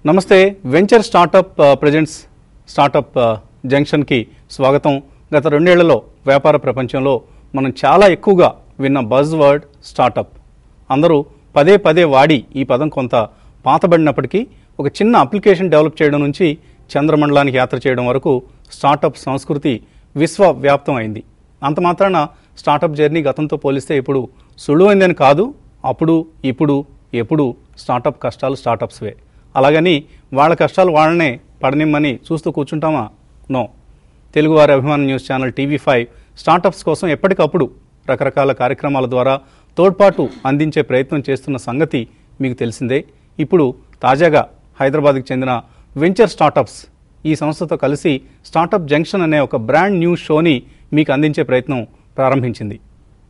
నమస్తే venture startup presents startup junction కి స్వాగతం. గత 2 ఏళ్లలో వ్యాపార ప్రపంచంలో మనం చాలా ఎక్కువగా విన్న బజ్ వర్డ్ స్టార్టప్. అందరూ పదే పదే వాడి ఈ పదం కొంత పాతబడినప్పటికీ ఒక చిన్న అప్లికేషన్ డెవలప్ చేయడం నుంచి చంద్రమండలానికి యాత్ర చేయడం వరకు స్టార్టప్ సంస్కృతి విశ్వవ్యాప్తం అయింది. అంత మాత్రాన స్టార్టప్ జర్నీ గతంతో పోలిస్తే ఇప్పుడు సులువైందని కాదు, అప్పుడు ఇప్పుడు ఎప్పుడు స్టార్టప్ కష్టాలు స్టార్టప్స్వే. అలాగని వాళ్ళ కష్టాలు వాళ్ళనే పడనిమ్మని చూస్తూ కూర్చుంటామా? నో. తెలుగువారి అభిమాన న్యూస్ ఛానల్ TV5 స్టార్టప్స్ కోసం ఎప్పటికప్పుడు రకరకాల కార్యక్రమాల ద్వారా తోడ్పాటు అందించే ప్రయత్నం చేస్తున్న సంగతి మీకు తెలిసిందే. ఇప్పుడు తాజాగా హైదరాబాద్కి చెందిన వెంచర్ స్టార్టప్స్ ఈ సంస్థతో కలిసి స్టార్టప్ జంక్షన్ అనే ఒక బ్రాండ్ న్యూ షోని మీకు అందించే ప్రయత్నం ప్రారంభించింది.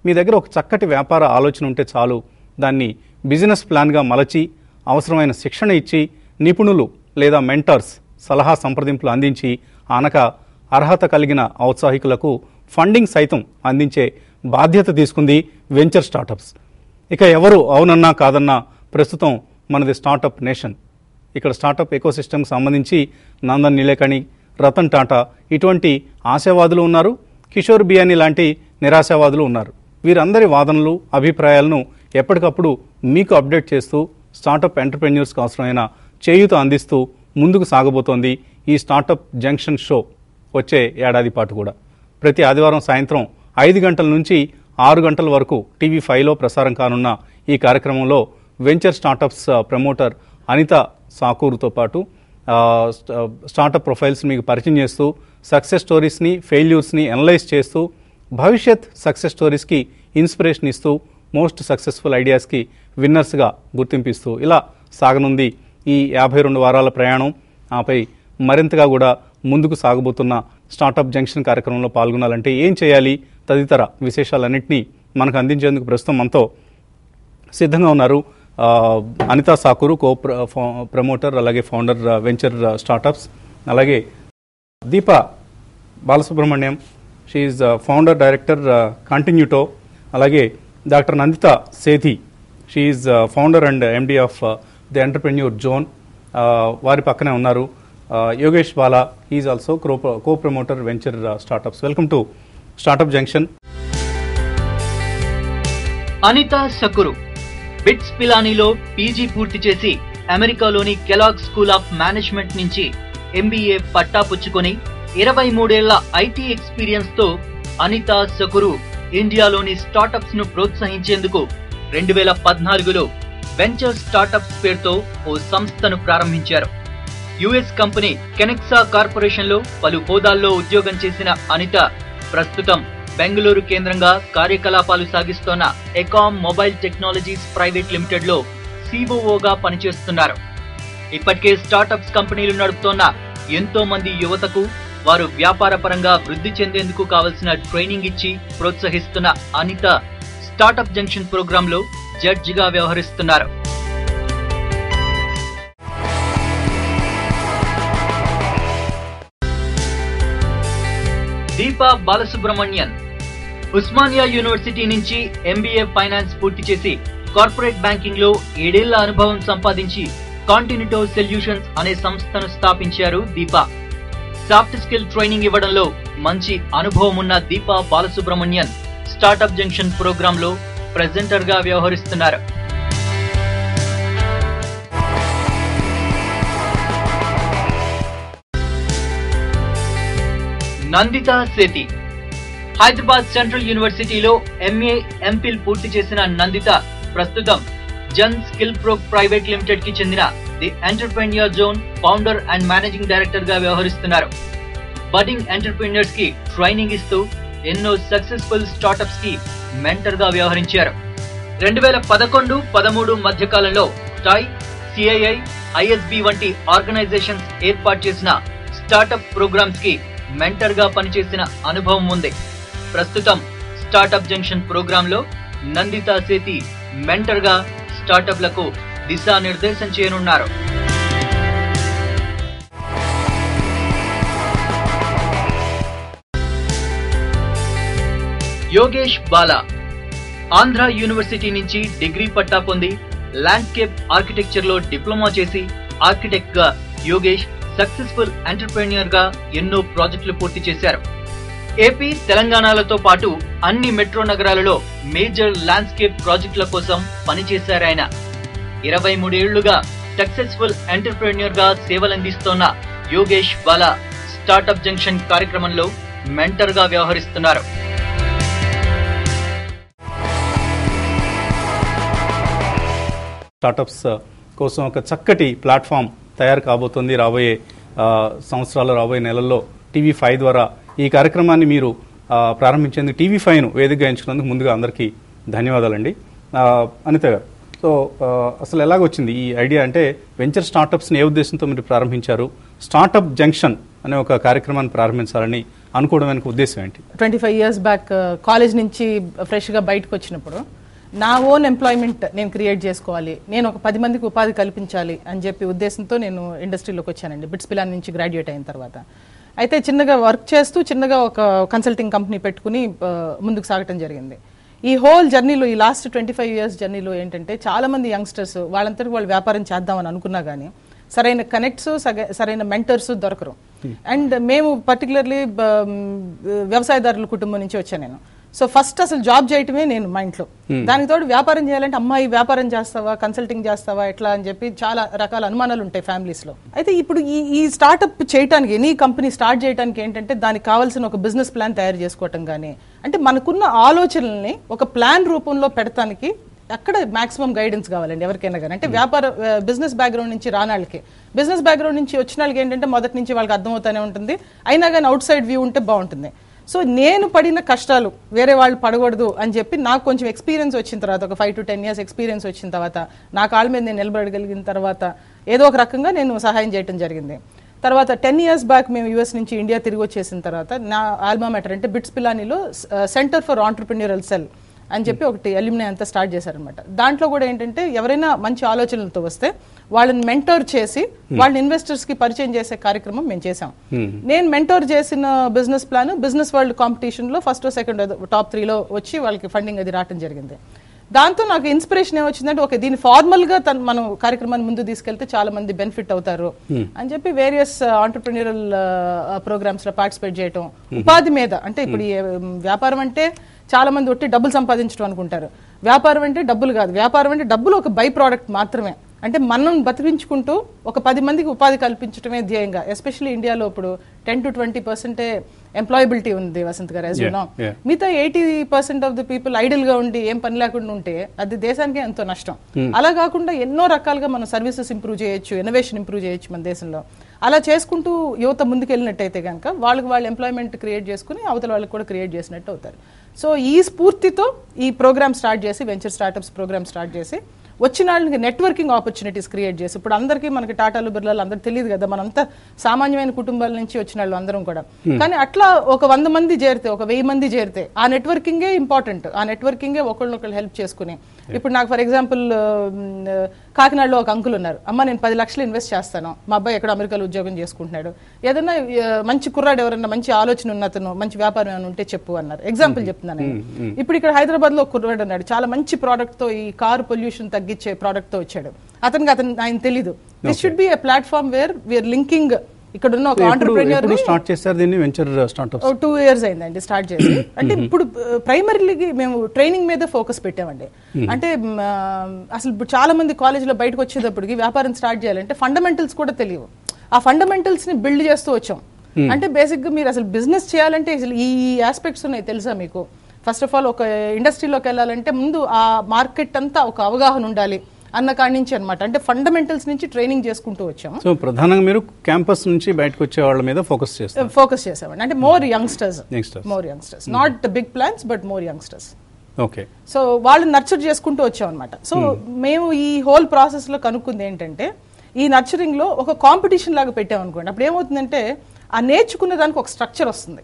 మీ దగ్గర ఒక చక్కటి వ్యాపార ఆలోచన ఉంటే చాలు, దాన్ని బిజినెస్ ప్లాన్గా మలచి అవసరమైన శిక్షణ ఇచ్చి నిపుణులు లేదా మెంటర్స్ సలహా సంప్రదింపులు అందించి ఆనక అర్హత కలిగిన ఔత్సాహికులకు ఫండింగ్ సైతం అందించే బాధ్యత తీసుకుంది వెంచర్ స్టార్టప్స్. ఇక ఎవరు అవునన్నా కాదన్నా ప్రస్తుతం మనది స్టార్టప్ నేషన్. ఇక్కడ స్టార్టప్ ఎకోసిస్టమ్కి సంబంధించి నందన్ నీలేకణి, రతన్ టాటా ఇటువంటి ఆశావాదులు ఉన్నారు, కిషోర్ బియానీ లాంటి నిరాశావాదులు ఉన్నారు. వీరందరి వాదనలు అభిప్రాయాలను ఎప్పటికప్పుడు మీకు అప్డేట్ చేస్తూ స్టార్టప్ ఎంటర్‌ప్రెన్యూర్స్కి అవసరమైన చేయూత అందిస్తూ ముందుకు సాగబోతోంది ఈ స్టార్టప్ జంక్షన్ షో. వచ్చే ఏడాది పాటు కూడా ప్రతి ఆదివారం సాయంత్రం 5 గంటల నుంచి 6 గంటల వరకు TV5లో ప్రసారం కానున్న ఈ కార్యక్రమంలో వెంచర్ స్టార్టప్స్ ప్రమోటర్ అనిత సాకూరుతో పాటు స్టార్టప్ ప్రొఫైల్స్ మీకు పరిచయం చేస్తూ సక్సెస్ స్టోరీస్ని, ఫెయిల్యూర్స్ని అనలైజ్ చేస్తూ భవిష్యత్ సక్సెస్ స్టోరీస్కి ఇన్స్పిరేషన్ ఇస్తూ మోస్ట్ సక్సెస్ఫుల్ ఐడియాస్కి విన్నర్స్గా గుర్తింపిస్తూ ఇలా సాగనుంది ఈ 52 వారాల ప్రయాణం. ఆపై మరింతగా కూడా ముందుకు సాగబోతున్న స్టార్టప్ జంక్షన్ కార్యక్రమంలో పాల్గొనాలంటే ఏం చేయాలి తదితర విశేషాలన్నింటినీ మనకు అందించేందుకు ప్రస్తుతం మనతో సిద్ధంగా ఉన్నారు అనితా సాకూరు, ప్రమోటర్ అలాగే ఫౌండర్ వెంచర్ స్టార్టప్స్. అలాగే Deepa Balasubramaniam, she is founder director కంటిన్యూటో. అలాగే doctor Nandita Sethi, she is founder and MD of the entrepreneur zone. వారి పక్కనే ఉన్నారు Yogesh Bala, is also co promoter venture startups. Welcome to startup junction. Anita Sakuru BITS పిలానీలో PG పూర్తి చేసి అమెరికాలోని కెలాగ్ స్కూల్ ఆఫ్ మేనేజ్మెంట్ నుంచి MBA పట్టా పుచ్చుకొని 23 ఏళ్ల IT ఎక్స్పీరియన్స్ తో అనిత సకురు ఇండియాలోని స్టార్టప్స్ ను ప్రోత్సహించేందుకు 2014లో వెంచర్ స్టార్టప్స్ పేరుతో ఓ సంస్థను ప్రారంభించారు. US కంపెనీ కెనెక్సా కార్పొరేషన్ లో పలు హోదాల్లో ఉద్యోగం చేసిన అనిత ప్రస్తుతం బెంగళూరు కేంద్రంగా కార్యకలాపాలు సాగిస్తోన్న ఎకామ్ మొబైల్ టెక్నాలజీస్ ప్రైవేట్ లిమిటెడ్ లో COOగా పనిచేస్తున్నారు. ఇప్పటికే స్టార్టప్స్ కంపెనీలు నడుపుతోన్న ఎంతో మంది యువతకు వారు వ్యాపార పరంగా వృద్ధి చెందేందుకు కావలసిన ట్రైనింగ్ ఇచ్చి ప్రోత్సహిస్తున్న అనిత స్టార్టప్ జంక్షన్ ప్రోగ్రామ్ లో జడ్జిగా వ్యవహరిస్తున్నారు. దీపా బాలసుబ్రహ్మణ్యన్ ఉస్మానియా యూనివర్సిటీ నుంచి MBA ఫైనాన్స్ పూర్తి చేసి కార్పొరేట్ బ్యాంకింగ్ లో 7 ఏళ్ల అనుభవం సంపాదించి కాంటినిటో సొల్యూషన్స్ అనే సంస్థను స్థాపించారు దీపా. సాఫ్ట్ స్కిల్ ట్రైనింగ్ ఇవ్వడంలో మంచి అనుభవం ఉన్న Deepa Balasubramanian startup junction programme లో ప్రెజెంటర్ గా వ్యవహరిస్తున్నారు. నందిత సేతి హైదరాబాద్ సెంట్రల్ యూనివర్సిటీలో MA MPhil పూర్తి చేసిన నందిత ప్రస్తుతం Jan skill pro private limited కి చెందిన the entrepreneur zone founder and managing director గా వ్యవహరిస్తున్నారు. బడ్డింగ్ ఎంటర్‌ప్రెన్యూర్స్ కి ట్రైనింగ్ ఇస్తూ ఎన్నో సక్సెస్ఫుల్ స్టార్టప్స్ కి మెంటర్ గా వ్యవహరించారు. 2011-13 మధ్య కాలంలో టై, CII, ISB వంటి ఆర్గనైజేషన్స్ ఏర్పాటు చేసిన స్టార్టప్ ప్రోగ్రామ్స్ కి మెంటర్ గా పనిచేసిన అనుభవం ఉంది. ప్రస్తుతం స్టార్టప్ జంక్షన్ ప్రోగ్రామ్ లో నందిత సేతి మెంటర్ గా స్టార్టప్లకు దిశానిర్దేశం చేయనున్నారు. యోగేష్ బాలా ఆంధ్ర యూనివర్సిటీ నుంచి డిగ్రీ పట్టా పొంది ల్యాండ్స్కేప్ ఆర్కిటెక్చర్ లో డిప్లొమా చేసి ఆర్కిటెక్ట్ గా యోగేష్ సక్సెస్ఫుల్ ఎంటర్‌ప్రెన్యూర్ గా ఎన్నో ప్రాజెక్టులు పూర్తి చేశారు. ఏపీ, తెలంగాణలతో పాటు అన్ని మెట్రో నగరాలలో మేజర్ ల్యాండ్స్కేప్ ప్రాజెక్టుల కోసం పనిచేశారాయన. 23 ఏళ్లుగా సక్సెస్ఫుల్ ఎంటర్‌ప్రెన్యూర్ గా సేవలందిస్తోన్న యోగేష్ బాలా స్టార్టప్ జంక్షన్ కార్యక్రమంలో మెంటర్ గా వ్యవహరిస్తున్నారు. స్టార్టప్స్ కోసం ఒక చక్కటి ప్లాట్ఫామ్ తయారు కాబోతుంది రాబోయే సంవత్సరాలు, రాబోయే నెలల్లో. TV5 ద్వారా ఈ కార్యక్రమాన్ని మీరు ప్రారంభించేందుకు TV5ను వేదికగా ఎంచుకున్నందుకు ముందుగా అందరికీ ధన్యవాదాలండి. అనిత గారు, సో అసలు ఎలాగొచ్చింది ఈ ఐడియా? అంటే వెంచర్ స్టార్టప్స్ని ఏ ఉద్దేశంతో మీరు ప్రారంభించారు? స్టార్టప్ జంక్షన్ అనే ఒక కార్యక్రమాన్ని ప్రారంభించాలని అనుకోవడం వెనుక ఉద్దేశం ఏంటి? 25 years బ్యాక్ కాలేజ్ నుంచి ఫ్రెష్గా బయటకు వచ్చినప్పుడు నా ఓన్ ఎంప్లాయ్మెంట్ నేను క్రియేట్ చేసుకోవాలి, నేను ఒక 10 మందికి ఉపాధి కల్పించాలి అని చెప్పి ఉద్దేశంతో నేను ఇండస్ట్రీలోకి వచ్చానండి. బిట్స్ పిలాన్ నుంచి గ్రాడ్యుయేట్ అయిన తర్వాత. అయితే చిన్నగా వర్క్ చేస్తూ చిన్నగా ఒక కన్సల్టింగ్ కంపెనీ పెట్టుకుని ముందుకు సాగటం జరిగింది. ఈ హోల్ జర్నీలో, ఈ లాస్ట్ 25 years జర్నీలో ఏంటంటే చాలా మంది యంగ్స్టర్స్ వాళ్ళంతటి వాళ్ళు వ్యాపారం చేద్దామని అనుకున్నా కానీ సరైన కనెక్ట్స్, సరైన మెంటర్స్ దొరకరు. అండ్ మేము పర్టికులర్లీ వ్యవసాయదారుల కుటుంబం నుంచి వచ్చాను నేను. సో ఫస్ట్ అసలు జాబ్ చేయటమే నేను మా ఇంట్లో. దానికి తోడు వ్యాపారం చేయాలంటే అమ్మాయి వ్యాపారం చేస్తావా, కన్సల్టింగ్ చేస్తావా, ఎట్లా అని చెప్పి చాలా రకాల అనుమానాలు ఉంటాయి ఫ్యామిలీస్ లో. అయితే ఇప్పుడు ఈ స్టార్ట్అప్ చేయడానికి, ఎనీ కంపెనీ స్టార్ట్ చేయడానికి ఏంటంటే దానికి కావాల్సిన ఒక బిజినెస్ ప్లాన్ తయారు చేసుకోవటం కానీ, అంటే మనకున్న ఆలోచనల్ని ఒక ప్లాన్ రూపంలో పెడతానికి అక్కడ మాక్సిమం గైడెన్స్ కావాలండి ఎవరికైనా కానీ. అంటే బిజినెస్ బ్యాక్గ్రౌండ్ నుంచి రానాళ్ళకి, బిజినెస్ బ్యాక్గ్రౌండ్ నుంచి వచ్చిన వాళ్ళకి ఏంటంటే మొదటి నుంచి వాళ్ళకి అర్థమవుతానే ఉంటుంది, అయినా కానీ అవుట్ సైడ్ వ్యూ ఉంటే బాగుంటుంది. సో నేను పడిన కష్టాలు వేరే వాళ్ళు పడకూడదు అని చెప్పి నాకు కొంచెం ఎక్స్పీరియన్స్ వచ్చిన తర్వాత, ఒక 5 to 10 years ఎక్స్పీరియన్స్ వచ్చిన తర్వాత, నా కాళ్ళ మీద నేను నిలబడగలిగిన తర్వాత ఏదో ఒక రకంగా నేను సహాయం చేయడం జరిగింది. తర్వాత 10 years బ్యాక్ మేము యూఎస్ నుంచి ఇండియా తిరిగి వచ్చేసిన తర్వాత నా ఆల్మా మ్యాటర్ అంటే బిట్స్ పిలానీలో సెంటర్ ఫర్ ఆంటర్‌ప్రెన్యూరల్ సెల్ అని చెప్పి ఒకటి ఎల్యూమినీ అంతా స్టార్ట్ చేశారనమాట. దాంట్లో కూడా ఏంటంటే ఎవరైనా మంచి ఆలోచనలతో వస్తే వాళ్ళని మెంటోర్ చేసి వాళ్ళని ఇన్వెస్టర్స్ కి పరిచయం చేసే కార్యక్రమం మేము చేసాం. నేను మెంటోర్ చేసిన business plan business world competition లో ఫస్ట్, సెకండ్, టాప్ 3లో వచ్చి వాళ్ళకి ఫండింగ్ అది రావడం జరిగింది. దాంతో నాకు ఇన్స్పిరేషన్ ఏమొచ్చిందంటే ఓకే, దీన్ని ఫార్మల్ గా మనం కార్యక్రమాన్ని ముందు తీసుకెళ్తే చాలా మంది బెనిఫిట్ అవుతారు అని చెప్పి వేరియస్ ఆంటర్‌ప్రెన్యూరల్ ప్రోగ్రామ్స్ లో పార్టిసిపేట్ చేయటం. ఉపాధి మీద అంటే ఇప్పుడు వ్యాపారం అంటే చాలా మంది ఒట్టి డబ్బులు సంపాదించడం అనుకుంటారు. వ్యాపారం అంటే డబ్బులు కాదు, వ్యాపారం అంటే డబ్బులు ఒక బై ప్రోడక్ట్ మాత్రమే. అంటే మనం బతికించుకుంటూ ఒక 10 మందికి ఉపాధి కల్పించడమే ధ్యేయంగా. ఎస్పెషల్లీ ఇండియాలో ఇప్పుడు 10 to 20% ఎంప్లాయబిలిటీ ఉంది వసంత్ గారు, యాజ్ యు నో. మిగతా 80% ఆఫ్ ది పీపుల్ ఐడిల్ గా ఉండి ఏం పని లేకుండా ఉంటే అది దేశానికి ఎంతో నష్టం. అలా కాకుండా ఎన్నో రకాలుగా మనం సర్వీసెస్ ఇంప్రూవ్ చేయొచ్చు, ఇన్నోవేషన్ ఇంప్రూవ్ చేయొచ్చు మన దేశంలో. అలా చేసుకుంటూ యువత ముందుకెళ్ళినట్టయితే కనుక వాళ్ళు ఎంప్లాయ్మెంట్ క్రియేట్ చేసుకుని అవతల వాళ్ళకి కూడా క్రియేట్ చేసినట్టు అవుతారు. సో ఈ స్ఫూర్తితో ఈ ప్రోగ్రామ్ స్టార్ట్ చేసి, వెంచర్ స్టార్టప్స్ ప్రోగ్రామ్ స్టార్ట్ చేసి వచ్చిన వాళ్ళకి నెట్వర్కింగ్ ఆపర్చునిటీస్ క్రియేట్ చేసి, ఇప్పుడు అందరికీ మనకి టాటాలు, బిర్లాలు అందరూ తెలియదు కదా, మనంతా సామాన్యమైన కుటుంబాల నుంచి వచ్చిన వాళ్ళు అందరం కూడా. కానీ అట్లా ఒక 100 మంది చేరితే, ఒక 1000 మంది చేరితే ఆ నెట్వర్కింగే ఇంపార్టెంట్. ఆ నెట్వర్కింగే ఒకళ్ళనొకళ్ళు హెల్ప్ చేసుకుని. ఇప్పుడు నాకు ఫర్ ఎగ్జాంపుల్ కాకినాడలో ఒక అంకుల్ ఉన్నారు, అమ్మ నేను 10 లక్షలు ఇన్వెస్ట్ చేస్తాను, మా అబ్బాయి ఎక్కడ అమెరికాలో ఉద్యోగం చేసుకుంటున్నాడు, ఏదైనా మంచి కుర్రాడు ఎవరన్నా మంచి ఆలోచన ఉన్న అతను మంచి వ్యాపారం ఏమైనా ఉంటే చెప్పు అన్నారు. ఎగ్జాంపుల్ చెప్తున్నాను. ఇప్పుడు ఇక్కడ హైదరాబాద్ లో ఒక కుర్రాడు ఉన్నాడు, చాలా మంచి ప్రోడక్ట్ తో, ఈ కార్ పొల్యూషన్ తగ్గించే ప్రోడక్ట్ తో వచ్చాడు. ఆయన తెలీదు. This should be a platform where we are linking. ఇక్కడ ఉన్న ఒక ఆంటర్‌ప్రెన్యూర్ స్టార్ట్ చేశారు దీన్ని వెంచర్ స్టార్టప్స్ 2 years అయిందండి స్టార్ట్ చేసి. అంటే ఇప్పుడు ప్రైమరీలీ మేము ట్రైనింగ్ మీద ఫోకస్ పెట్టామండి. అంటే అసలు ఇప్పుడు చాలా మంది కాలేజీలో బయటకు వచ్చేటప్పటికి వ్యాపారం స్టార్ట్ చేయాలంటే ఫండమెంటల్స్ కూడా తెలియవు. ఆ ఫండమెంటల్స్ ని బిల్డ్ చేస్తూ వచ్చాం. అంటే బేసిక్ గా మీరు అసలు బిజినెస్ చేయాలంటే అసలు ఈ ఆస్పెక్ట్స్ ఉన్నాయి తెలుసా మీకు? ఫస్ట్ ఆఫ్ ఆల్ ఒక ఇండస్ట్రీలోకి వెళ్ళాలంటే ముందు ఆ మార్కెట్ అంతా ఒక అవగాహన ఉండాలి అన్న కాడి నుంచి అనమాట. అంటే ఫండమెంటల్స్ నుంచి ట్రైనింగ్ చేసుకుంటూ వచ్చాము. సో ప్రధానంగా మీరు క్యాంపస్ నుంచి బయటకు వచ్చే వాళ్ళ మీద ఫోకస్ చేసామండి. అంటే more youngsters, not big plans but more youngsters. Okay. So వాళ్ళు నర్చర్ చేసుకుంటూ వచ్చాం అనమాట. సో మేము ఈ హోల్ ప్రాసెస్ లో కనుక్కుంది ఏంటంటే, ఈ నర్చరింగ్ లో ఒక కాంపిటీషన్ లాగా పెట్టామనుకోండి, అప్పుడు ఏమవుతుందంటే ఆ నేర్చుకున్న దానికి ఒక స్ట్రక్చర్ వస్తుంది.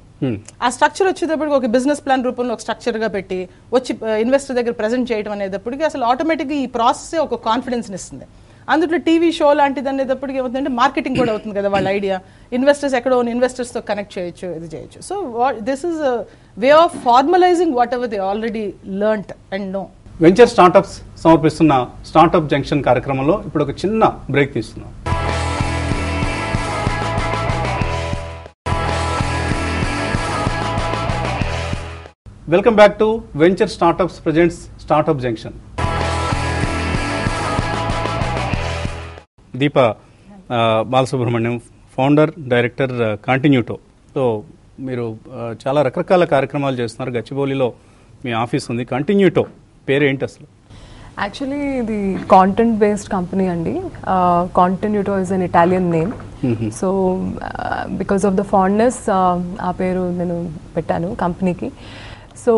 ఆ స్ట్రక్చర్ వచ్చేటప్పటికి ఒక బిజినెస్ ప్లాన్ రూపంలో ఒక స్ట్రక్చర్ గా పెట్టి వచ్చి ఇన్వెస్టర్ దగ్గర ప్రెజెంట్ చేయడం అనేటప్పటికి అసలు ఆటోమేటిక్గా ఈ ప్రాసెస్ ఒక కాన్ఫిడెన్స్ ఇస్తుంది. అందులో టీవీ షో లాంటిది అనేటప్పటికి ఏమవుతుందంటే మార్కెటింగ్ కూడా అవుతుంది కదా, వాళ్ళ ఐడియా ఇన్వెస్టర్స్ ఎక్కడో ఇన్వెస్టర్స్ తో కనెక్ట్ చేయొచ్చు, ఇది చేయొచ్చు. So this is way of formalizing whatever they already learned and know. Venture startups సమర్పిస్తున్న స్టార్టప్ జంక్షన్ కార్యక్రమంలో ఇప్పుడు ఒక చిన్న బ్రేక్ తీస్తున్నాం. Welcome back to venture startups presents startup junction. Deepa Balasubramaniam, founder director Continuato. So మీరు చాలా రకరకాల కార్యక్రమాలు చేస్తున్నారు. గచ్చిబౌలిలో మీ ఆఫీస్ ఉంది. కంటిన్యూటో పేరు ఏంటి అసలు? యాక్చువల్లీ ఇది కాంటెంట్ బేస్డ్ కంపెనీ అండి. Continuato is an Italian name. So because of the fondness ఆ పేరు నేను పెట్టాను కంపెనీకి. So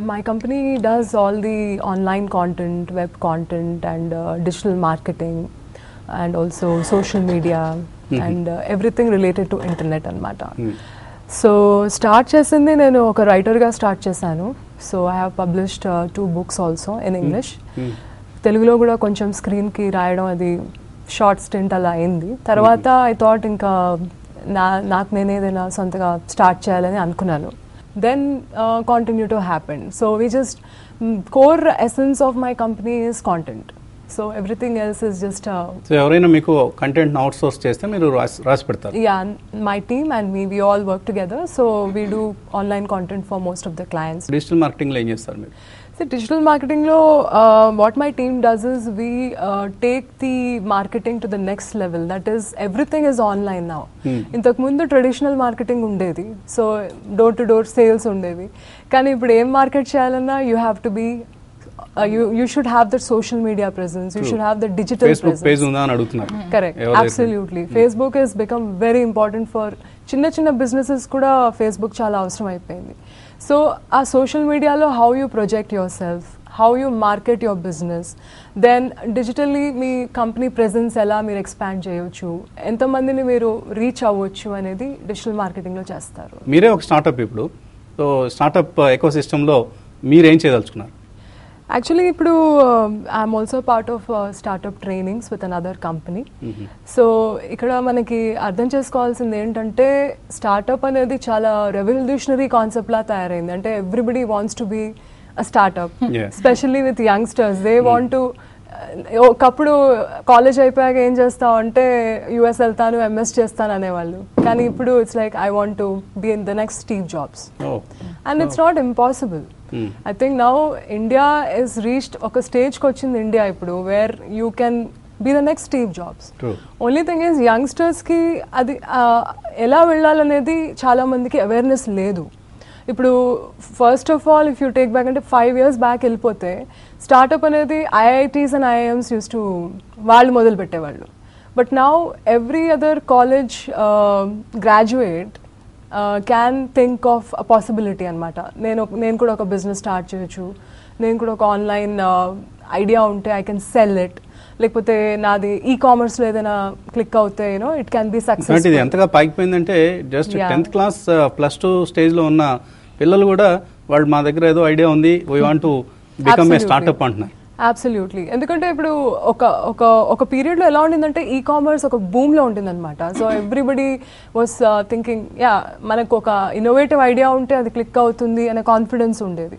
my company does all the online content, web content and digital marketing and also social media and everything related to internet అనమాట. So start చేసింది నేను ఒక రైటర్గా స్టార్ట్ చేశాను. So I have published 2 books also in English. తెలుగులో కూడా కొంచెం స్క్రీన్కి రాయడం అది షార్ట్ స్టింట్ అలా అయింది. తర్వాత ఐ థాట్ ఇంకా నాకు నేను ఏదైనా సొంతగా స్టార్ట్ చేయాలని అనుకున్నాను. Then continue to happen. So we just core essence of my company is content. So everything else is just ఎవరైనా మీకు కంటెంట్ అవుట్ సోర్స్ చేస్తే మీరు రాసి పెడతారు? Yeah, my team and me we all work together. So we do online content for most of the clients. Digital మార్కెటింగ్లో ఏం చేస్తారు మీరు? డిజిటల్ మార్కెటింగ్లో what my team does is we take the marketing to the next level. That is everything is online now. ఇంతకు ముందు traditional marketing ఉండేది. So door to door sales ఉండేవి. కానీ ఇప్పుడు ఏం మార్కెట్ చేయాలన్నా you have to be you should have the social media presence. You should have the digital Facebook presence. page unda ani adugutunnaru. Correct, absolutely. Facebook has become very important for chinna businesses kuda. Facebook chala avasaram ayipoyindi. So a social media lo how you project yourself, how you market your business, then digitally me company presence ఎలా మీరు expand చేయొచ్చు, ఎంతమందిని మీరు reach అవ్వచ్చు అనేది digital మార్కెటింగ్లో చేస్తారు. మీరే ఒక స్టార్టప్ ఇప్పుడు. సో స్టార్టప్ ఎకో సిస్టంలో మీరేం చేయదలుచుకున్నారు? యాక్చువల్లీ ఇప్పుడు I'm also part of startup trainings with another company. So ఇక్కడ మనకి అర్థం చేసుకోవాల్సింది ఏంటంటే స్టార్టప్ అనేది చాలా రెవల్యూషనరీ కాన్సెప్ట్ లా తయారైంది. అంటే everybody wants to be a startup, specially with youngsters. They want to ఒకప్పుడు కాలేజ్ అయిపోయాక ఏం చేస్తావు అంటే యుఎస్ వెళ్తాను, ఎంఎస్ చేస్తాను అనేవాళ్ళు. కానీ ఇప్పుడు it's like I want to be in the next Steve Jobs. And it's not impossible. I think now India is reached oka stage ko vachindi India ippudu where you can be the next Steve Jobs. True. Only thing is youngsters ki adi ela vellalane chaala mandiki awareness ledu. ఇప్పుడు first of all if you take back అంటే 5 years back వెళ్ళిపోతే startup అనేది IITs and IIMs use to వాళ్ళు మొదలు పెట్టేవాళ్ళు. But now every other college graduate can think of a possibility అనమాట. నేను కూడా ఒక బిజినెస్ స్టార్ట్ చేయొచ్చు, నేను కూడా ఒక ఆన్లైన్ ఐడియా ఉంటే ఐ కెన్ సెల్ ఇట్, లేకపోతే నాది ఈ-కామర్స్లో ఏదైనా క్లిక్ అవుతే you know it can be success. ఇది ఎంతగా పాకిపోయిందంటే జస్ట్ 10th క్లాస్ +2 స్టేజ్లో ఉన్న పిల్లలు కూడా వాళ్ళు మా దగ్గర ఏదో ఐడియా ఉంది, we want to become a startup అంటున్నారు. అబ్సల్యూట్లీ. ఎందుకంటే ఇప్పుడు ఒక పీరియడ్లో ఎలా ఉండిందంటే ఈ-కామర్స్ ఒక బూమ్లో ఉంటుందన్నమాట. So everybody was thinking yeah మనకు ఒక ఇన్నోవేటివ్ ఐడియా ఉంటే అది క్లిక్ అవుతుంది అనే కాన్ఫిడెన్స్ ఉండేది.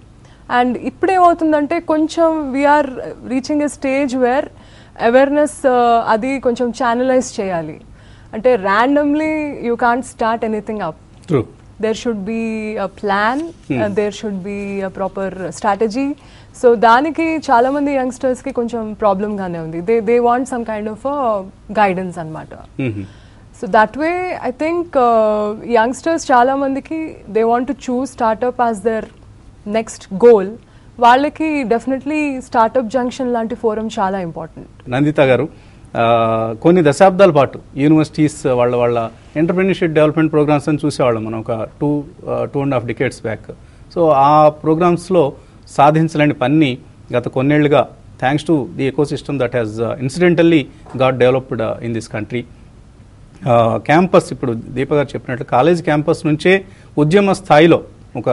అండ్ ఇప్పుడు ఏమవుతుందంటే కొంచెం we are reaching a stage where awareness అది కొంచెం ఛానలైజ్ చేయాలి. అంటే randomly you can't start anything up. There should be a plan, there should be a proper strategy. So దానికి చాలా మంది యంగ్స్టర్స్ కి కొంచెం ప్రాబ్లమ్ గానే ఉంది. They want some kind of guidance అన్నమాట. So that way I think youngsters చాలా మందికి they want to choose startup as their next goal. వాళ్ళకి డెఫినెట్లీ స్టార్ట్అప్ జంక్షన్ లాంటి ఫోరం చాలా ఇంపార్టెంట్. నందిత గారు, కొన్ని దశాబ్దాల పాటు యూనివర్సిటీస్ వాళ్ళ ఎంటర్ప్రెన్యూర్షిప్ డెవలప్మెంట్ ప్రోగ్రామ్స్ అని చూసేవాళ్ళం మనం ఒక 2.5 decades బ్యాక్. సో ఆ ప్రోగ్రామ్స్లో సాధించలేని పని గత కొన్నేళ్లుగా thanks to the eco system that has incidentally got developed in this country. Campus ఇప్పుడు దీప గారు చెప్పినట్లు కాలేజ్ క్యాంపస్ నుంచే ఉద్యమ స్థాయిలో ఒక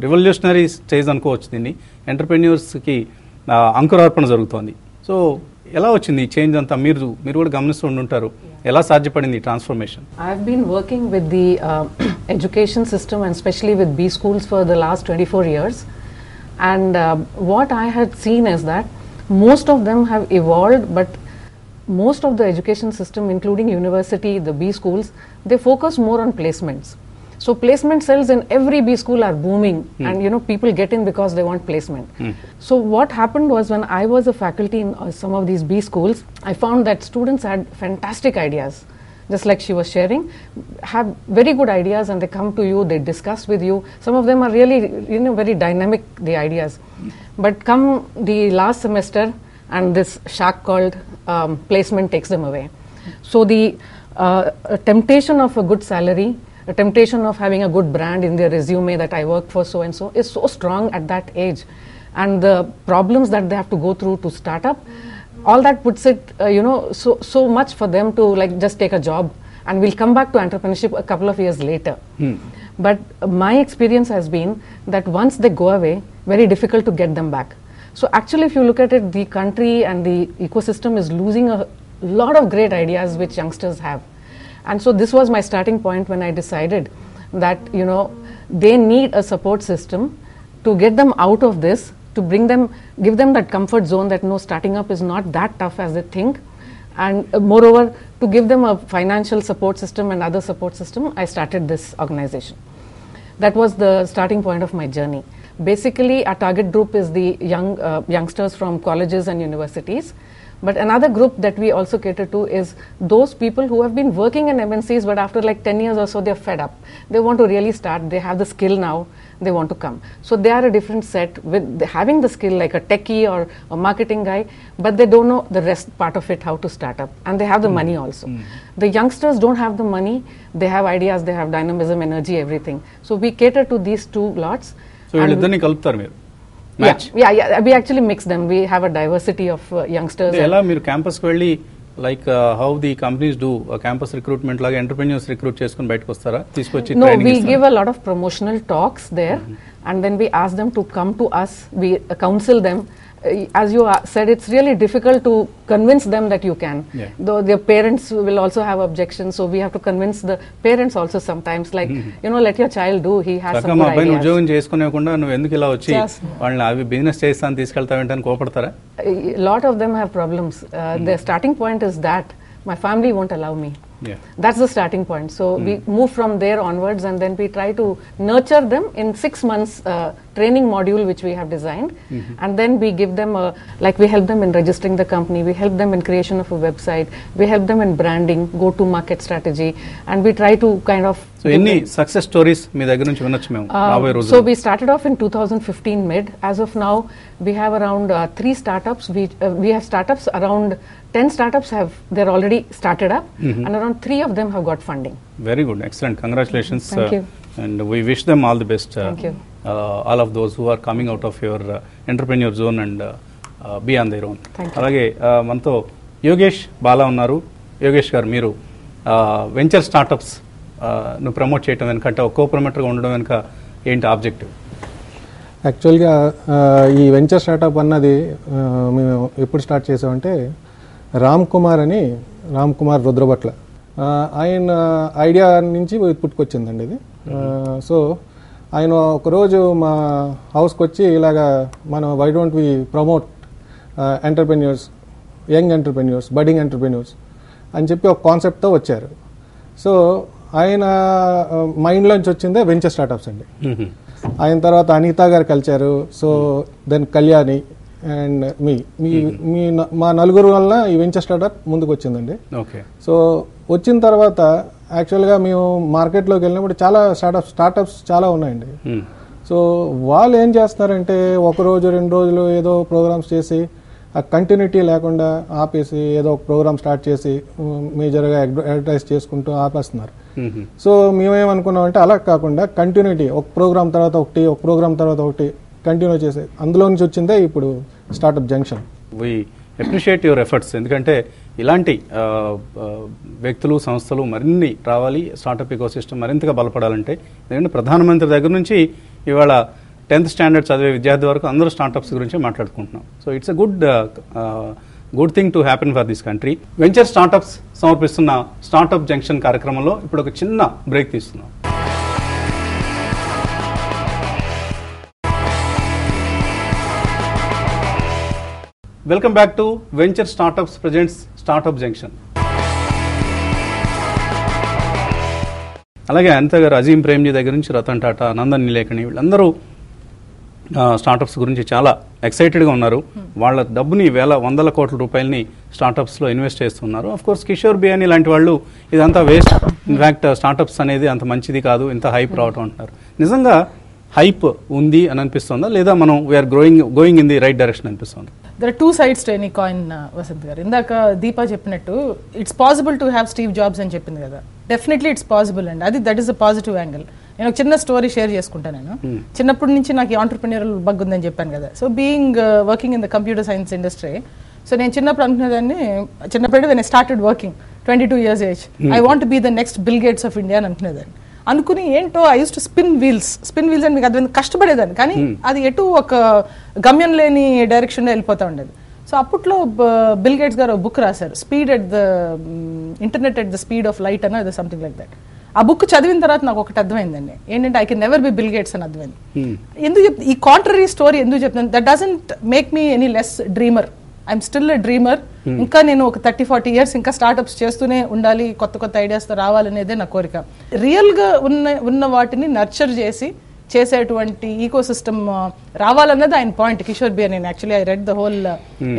రివల్యూషనరీ స్టేజ్ అనుకోవచ్చు దీన్ని. ఎంటర్ప్రెన్యూర్స్కి అంకురార్పణ జరుగుతోంది. సో ఎలా వచ్చింది ఈ చేంజ్ అంతా? మీరు కూడా గమనిస్తూ ఉండుంటారు, ఎలా సాధ్యపడింది ఈ transformation? I have been working with the education system and especially with B schools for the last 24 years. And what I had seen is that most of them have evolved, but most of the education system, including university, the B schools, they focus more on placements. So placement cells in every B school are booming, and you know, people get in because they want placement. So what happened was, when I was a faculty in some of these B schools, I found that students had fantastic ideas, just like she was sharing, have very good ideas, and they come to you, they discuss with you. Some of them are really, you know, very dynamic, the ideas. But come the last semester, and this shark called placement takes them away. So the temptation of a good salary, a temptation of having a good brand in their resume that I worked for so and so, is so strong at that age, and the problems that they have to go through to start up, all that puts it, you know, so much for them to like just take a job, and we'll come back to entrepreneurship a couple of years later. But my experience has been that once they go away, very difficult to get them back. So actually, if you look at it, the country and the ecosystem is losing a lot of great ideas which youngsters have. And so this was my starting point when I decided that, you know, they need a support system to get them out of this, to bring them, give them that comfort zone that no, starting up is not that tough as they think. And moreover, to give them a financial support system and other support system, I started this organization. That was the starting point of my journey. Basically, our target group is the youngsters from colleges and universities. But another group that we also cater to is those people who have been working in MNCs, but after like 10 years or so, they're fed up. They want to really start. They have the skill now. They want to come. So they are a different set with having the skill like a techie or a marketing guy, but they don't know the rest part of it, how to start up. And they have the money also. The youngsters don't have the money. They have ideas. They have dynamism, energy, everything. So we cater to these two lots. So వీళ్ళిద్దరిని కలుపుతారు మీరు? Yeah, we actually mix them. We have a diversity of youngsters. ఎలా మీరు క్యాంపస్కి వెళ్ళి like how the companies do campus recruitment లాగా entrepreneurs recruit చేసుకుని బయటకు వస్తారా? తీసుకొచ్చి No, we give a lot of promotional talks there, and then we ask them to come to us. We counsel them. As you said, it's really difficult to convince them that you can. Though their parents will also have objections, so we have to convince the parents also sometimes. Like, you know, let your child do. He has some good ideas. ఉద్యోగం చేసుకునేకుండా నువ్వు ఎందుకు ఇలా వచ్చి వాళ్ళని అవి business చేస్తాను తీసుకెళ్తావేంటని కోపడతారా? A lot of them have problems. Their starting point is that my family won't allow me. That's the starting point. So we move from there onwards, and then we try to nurture them in 6 months training module which we have designed, and then we give them like we help them in registering the company, we help them in creation of a website, we help them in branding, go to market strategy, and we try to kind of so any success stories మీ దగ్గర నుంచి వినొచ్చు మేము రాబోయే రోజుల్లో. So we started off in 2015 mid. As of now, we have around 3 startups. We have startups around 10 startups they're already started up, and around 3 of them have got funding. Very good, excellent, congratulations. Thank you. And we wish them all the best. Thank you. All of those who are coming out of your entrepreneur zone and be on their own. అలాగే మనతో యోగేష్ బాలా ఉన్నారు. యోగేష్ గారు, మీరు venture startups ను promote చేయడం వెనక, అంటే కో ప్రమోటర్గా ఉండడం వెనక ఏంటి ఆబ్జెక్టివ్? యాక్చువల్గా ఈ వెంచర్ స్టార్టప్ అన్నది మేము ఎప్పుడు స్టార్ట్ చేసామంటే, రామ్ కుమార్ రుద్రభట్ల ఆయన ఐడియా నుంచి పుట్టుకొచ్చిందండి ఇది. సో ఆయన ఒకరోజు మా హౌస్కి వచ్చి ఇలాగా మనం why don't we promote entrepreneurs, young entrepreneurs, budding entrepreneurs అని చెప్పి ఒక కాన్సెప్ట్తో వచ్చారు. సో ఆయన మైండ్లోంచి వచ్చిందే వెంచర్ స్టార్టప్స్ అండి. ఆయన తర్వాత అనితా గారు కలిచారు. సో దెన్ కళ్యాణి అండ్ మా నలుగురు వలన ఈ వెంచర్ స్టార్టప్ ముందుకు వచ్చిందండి. సో వచ్చిన తర్వాత యాక్చువల్గా మేము మార్కెట్లోకి వెళ్ళినప్పుడు చాలా స్టార్టప్స్ చాలా ఉన్నాయండి. సో వాళ్ళు ఏం చేస్తున్నారంటే, ఒక రోజు 2 రోజులు ఏదో ప్రోగ్రామ్స్ చేసి ఆ కంటిన్యూటీ లేకుండా ఆపేసి ఏదో ఒక ప్రోగ్రామ్ స్టార్ట్ చేసి మేజర్గా అడ్వర్టైజ్ చేసుకుంటూ ఆపేస్తున్నారు. సో మేమేమనుకున్నామంటే, అలా కాకుండా కంటిన్యూటీ, ఒక ప్రోగ్రామ్ తర్వాత ఒకటి కంటిన్యూ చేసి అందులో నుంచి వచ్చిందే ఇప్పుడు startup junction. We appreciate your efforts. ఎందుకంటే ఇలాంటి వ్యక్తులు, సంస్థలు మరిన్ని రావాలి, స్టార్టప్ ఎకోసిస్టమ్ మరింతగా బలపడాలంటే. ఎందుకంటే ప్రధానమంత్రి దగ్గర నుంచి ఇవాళ 10th స్టాండర్డ్ చదివే విద్యార్థి వరకు అందరూ స్టార్టప్స్ గురించి మాట్లాడుకుంటున్నాం. So it's a good thing to happen for this country. Venture startups సమర్పిస్తున్న స్టార్టప్ జంక్షన్ కార్యక్రమంలో ఇప్పుడు ఒక చిన్న బ్రేక్ తీస్తున్నాం. Welcome back to venture startups presents startup junction. అలాగే అనిత గారు అజీం ప్రేమ్జీ దగ్గర నుంచి రతన్ టాటా, నందన్ నీలేకణి వీళ్ళందరూ స్టార్టప్స్ గురించి చాలా ఎక్సైటెడ్గా ఉన్నారు. వాళ్ళ డబ్బుని వందల కోట్ల రూపాయలని స్టార్టప్స్లో ఇన్వెస్ట్ చేస్తున్నారు. ఆఫ్ కోర్స్ కిషోర్ బియానీ లాంటి వాళ్ళు ఇదంతా వేస్ట్, ఇన్ఫ్యాక్ట్ స్టార్టప్స్ అనేది అంత మంచిది కాదు, ఇంత హైప్ రావటం అంటున్నారు. నిజంగా హైప్ ఉంది అని అనిపిస్తుందా, లేదా మనం we are going in the right direction అనిపిస్తుంది? There are two sides to any coin Vasant garu. ఇందాక దీపా చెప్పినట్టు it's possible to have Steve Jobs అని చెప్పింది కదా, డెఫినెట్లీ ఇట్స్ పాసిబుల్ అండి. అది that is a positive angle. నేను ఒక చిన్న స్టోరీ షేర్ చేసుకుంటాను. నేను చిన్నప్పటి నుంచి నాకు ఆంటర్ప్రెన్యూరల్ బగ్ ఉందని చెప్పాను కదా. So being working in the computer science industry, so నేను చిన్నప్పుడు అనుకునేదాన్ని, చిన్నప్పుడు when I started working 22 years age, I want be the next Bill Gates of India అని అనుకునేదాన్ని. అనుకుని ఏంటో I use to spin wheels అని మీకు అర్థం, కష్టపడేదాన్ని కానీ అది ఎటు ఒక గమ్యం లేని డైరెక్షన్లో వెళ్ళిపోతూ ఉండేది. సో అప్పట్లో బిల్ గేట్స్ గారు బుక్ రాశారు, speed at the internet at the speed of light అని, అది సంథింగ్ లైక్ దట్. ఆ బుక్ చదివిన తర్వాత నాకు ఒకటి అర్థమైందండి, ఏంటంటే I can never be bill gates అని అర్థమైంది. ఎందుకు ఈ కాంట్రరీ స్టోరీ ఎందుకు చెప్తాను, that doesn't make me any less dreamer. I'm still a dreamer. ఇంకా నేను ఒక 30-40 years ఇంకా స్టార్ట్అప్స్ చేస్తూనే ఉండాలి, కొత్త కొత్త ఐడియాస్తో రావాలనేదే నా కోరిక. రియల్గా ఉన్న వాటిని నర్చర్ చేసేటువంటి ఈకో సిస్టమ్ రావాలన్నది ఆయన పాయింట్, కిషోర్ బియర్. నేను actually I read the whole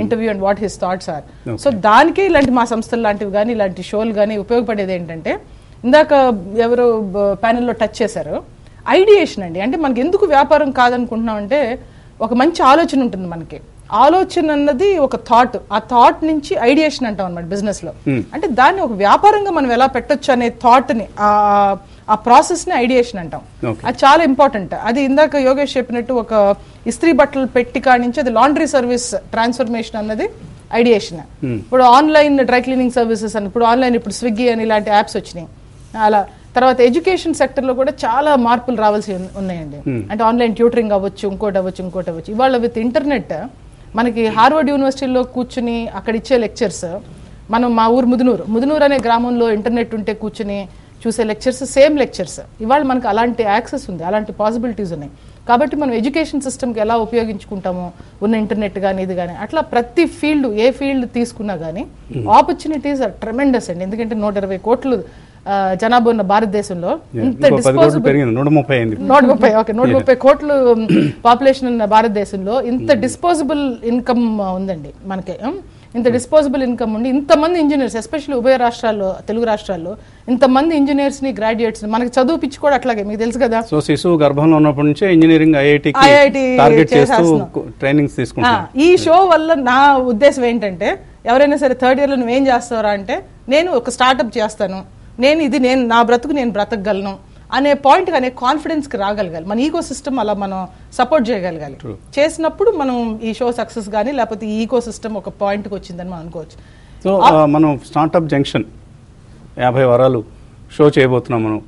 interview and what his thoughts are. So దానికే ఇలాంటి మా సంస్థలు లాంటివి కానీ ఇలాంటి షోలు కానీ ఉపయోగపడేది ఏంటంటే, ఇందాక ఎవరు ప్యానెల్లో టచ్ చేశారు, ఐడియేషన్ అండి. అంటే మనకి ఎందుకు వ్యాపారం కాదనుకుంటున్నాం అంటే, ఒక మంచి ఆలోచన ఉంటుంది మనకి. ఆలోచన అన్నది ఒక థాట్, ఆ థాట్ నుంచి ఐడియేషన్ అంటాం అనమాట బిజినెస్ లో. అంటే దాన్ని ఒక వ్యాపారంగా మనం ఎలా పెట్టొచ్చు అనే థాట్ ని, ఆ ప్రాసెస్ ని ఐడియేషన్ అంటాం. అది చాలా ఇంపార్టెంట్. అది ఇందాక యోగేష్ చెప్పినట్టు ఒక ఇస్త్రీ బట్టలు పెట్టి కాడి నుంచి అది లాండ్రీ సర్వీస్ ట్రాన్స్ఫర్మేషన్ అన్నది ఐడియేషన్. ఇప్పుడు ఆన్లైన్ డ్రై క్లీనింగ్ సర్వీసెస్ అని, ఇప్పుడు ఆన్లైన్ ఇప్పుడు స్విగ్గీ అని ఇలాంటి యాప్స్ వచ్చినాయి. అలా తర్వాత ఎడ్యుకేషన్ సెక్టర్ లో కూడా చాలా మార్పులు రావాల్సి ఉన్నాయండి. అంటే ఆన్లైన్ ట్యూటరింగ్ అవ్వచ్చు, ఇంకోటి అవ్వచ్చు. ఇవాళ విత్ ఇంటర్నెట్ మనకి హార్వర్డ్ యూనివర్సిటీలో కూర్చుని అక్కడ ఇచ్చే లెక్చర్స్, మనం మా ఊరు ముదునూరు అనే గ్రామంలో ఇంటర్నెట్ ఉంటే కూర్చుని చూసే లెక్చర్స్, సేమ్ లెక్చర్స్ ఇవాళ మనకు అలాంటి యాక్సెస్ ఉంది, అలాంటి పాసిబిలిటీస్ ఉన్నాయి. కాబట్టి మనం ఎడ్యుకేషన్ సిస్టమ్కి ఎలా ఉపయోగించుకుంటామో ఉన్న ఇంటర్నెట్ కానీ ఇది కానీ, అట్లా ప్రతి ఫీల్డ్, ఏ ఫీల్డ్ తీసుకున్నా కానీ ఆపర్చునిటీస్ ఆర్ ట్రెమెండస్ అండి. ఎందుకంటే 120 కోట్లు జనాభా ఉన్న భారతదేశంలో, ఇంత డిస్పోజబుల్ 130 కోట్లు పాపులేషన్ ఉన్న భారతదేశంలో ఇంత డిస్పోజబుల్ ఇన్కమ్ ఉందండి మనకి. ఇంత డిస్పోజబుల్ ఇన్కమ్ ఉండి ఇంతమంది ఇంజనీర్స్, ఎస్పెషల్లీ ఉభయ రాష్ట్రాల్లో, తెలుగు రాష్ట్రాల్లో ఇంతమంది ఇంజనీర్స్ ని, గ్రాడ్యుయేట్స్ ని మనకి చదువు పిచ్చి కూడా అట్లాగే మీకు తెలుసు కదా. సో శిశువు గర్భంలో ఉన్నప్పటి నుంచే ఇంజనీరింగ్ ఐఐటి టార్గెట్ చేస్తూ ట్రైనింగ్స్ తీసుకుంటున్నాం. ఈ షో వల్ల నా ఉద్దేశం ఏంటంటే, ఎవరైనా సరే 3rd year లో నువ్వేం చేస్తావరా అంటే, నేను ఒక స్టార్ట్అప్ చేస్తాను, నేను నా బ్రతుకు నేను బ్రతకగలను అనే పాయింట్, అనే కాన్ఫిడెన్స్ కి రాగలగాలి. మన ఈకో సిస్టమ్ అలా మనం సపోర్ట్ చేయగలగాలి. చేసినప్పుడు మనం ఈ షో సక్సెస్ కానీ, లేకపోతే ఈ ఈకో సిస్టమ్ ఒక పాయింట్ కి వచ్చిందని మనం అనుకోవచ్చు. సో మనం స్టార్ట్అప్ జంక్షన్ 50 వారాలు షో చేయబోతున్నాం మనం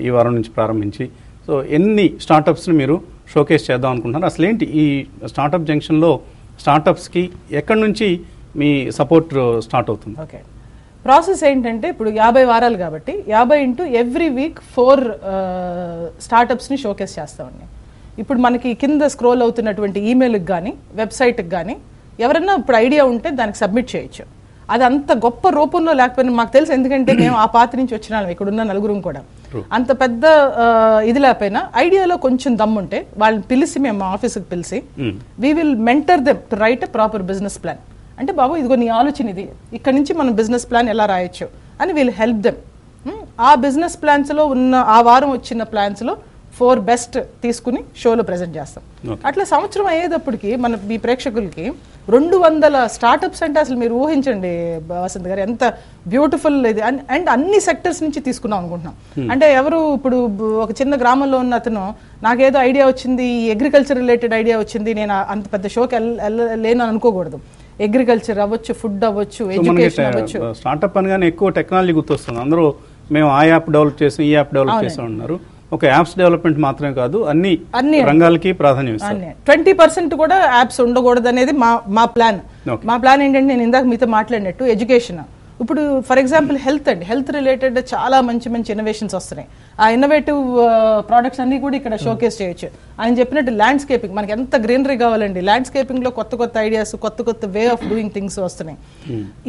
ఈ వారం నుంచి ప్రారంభించి. సో ఎన్ని స్టార్టప్స్ని మీరు షోకేస్ చేద్దాం అనుకుంటున్నారు? అసలు ఏంటి ఈ స్టార్ట్అప్ జంక్షన్లో స్టార్టప్స్కి ఎక్కడి నుంచి మీ సపోర్ట్ స్టార్ట్ అవుతుంది? ఓకే, ప్రాసెస్ ఏంటంటే, ఇప్పుడు 50 వారాలు కాబట్టి 50 into every week 4 స్టార్టప్స్ని షోకేస్ చేస్తామండి. ఇప్పుడు మనకి కింద స్క్రోల్ అవుతున్నటువంటి ఈమెయిల్కి కానీ, వెబ్సైట్కి కానీ ఎవరైనా ఇప్పుడు ఐడియా ఉంటే దానికి సబ్మిట్ చేయొచ్చు. అది అంత గొప్ప రూపంలో లేకపోయినా మాకు తెలుసు, ఎందుకంటే మేము ఆ పాత్ర నుంచి వచ్చినాం, ఇక్కడున్న నలుగురం కూడా. అంత పెద్ద ఇది లేకపోయినా ఐడియాలో కొంచెం దమ్ముంటే వాళ్ళని పిలిచి, మేము మా ఆఫీస్కి పిలిచి, we will mentor them to right a proper business plan. అంటే బాబు ఇదిగో నీ ఆలోచన ఇది, ఇక్కడ నుంచి మనం బిజినెస్ ప్లాన్ ఎలా రాయొచ్చు అని వీల్ హెల్ప్ దెమ్. ఆ బిజినెస్ ప్లాన్స్లో ఉన్న, ఆ వారం వచ్చిన ప్లాన్స్లో 4 బెస్ట్ తీసుకుని షోలో ప్రెజెంట్ చేస్తాం. అట్లా సంవత్సరం అయ్యేటప్పటికి మన మీ ప్రేక్షకులకి 200 స్టార్టప్స్ అంటే అసలు మీరు ఊహించండి వసంత్ గారు, ఎంత బ్యూటిఫుల్ ఇది. అండ్ అన్ని సెక్టర్స్ నుంచి తీసుకున్నాం అనుకుంటున్నాం. అంటే ఎవరు ఇప్పుడు ఒక చిన్న గ్రామంలో ఉన్న అతను, నాకేదో ఐడియా వచ్చింది, అగ్రికల్చర్ రిలేటెడ్ ఐడియా వచ్చింది, నేను అంత పెద్ద షోకి వెళ్ళలేను అనుకోకూడదు. అగ్రికల్చర్ అవ్వచ్చు, ఫుడ్ అవ్వచ్చు, ఎడ్యుకేషన్ అవ్వచ్చు. స్టార్ట్అప్ అనగానే ఎక్కువ టెక్నాలజీ గుర్తొస్తుంది. అందరూ మేము ఆ యాప్ డెవలప్ చేసాం, ఈ యాప్ డెవలప్ చేసాం అన్నారు. ఒక యాప్స్ డెవలప్మెంట్ మాత్రమే కాదు, అన్ని రంగాలకి ప్రాధాన్యం ఇస్తాం. 20% కూడా యాప్స్ ఉండకూడదు అనేది మా ప్లాన్. మా ప్లాన్ ఏంటంటే, నేను ఇందాక మీతో మాట్లాడినట్టు ఎడ్యుకేషన్. ఇప్పుడు ఫర్ ఎగ్జాంపుల్ హెల్త్ అండి, హెల్త్ రిలేటెడ్ చాలా మంచి ఇన్నోవేషన్స్ వస్తున్నాయి. ఆ ఇన్నోవేటివ్ ప్రోడక్ట్స్ అన్ని కూడా ఇక్కడ షోకేస్ చేయొచ్చు. ఆయన చెప్పినట్టు ల్యాండ్స్కేపింగ్, మనకి ఎంత గ్రీనరీ కావాలండి, ల్యాండ్స్కేపింగ్ లో కొత్త ఐడియాస్, కొత్త వే ఆఫ్ డూయింగ్ థింగ్స్ వస్తున్నాయి.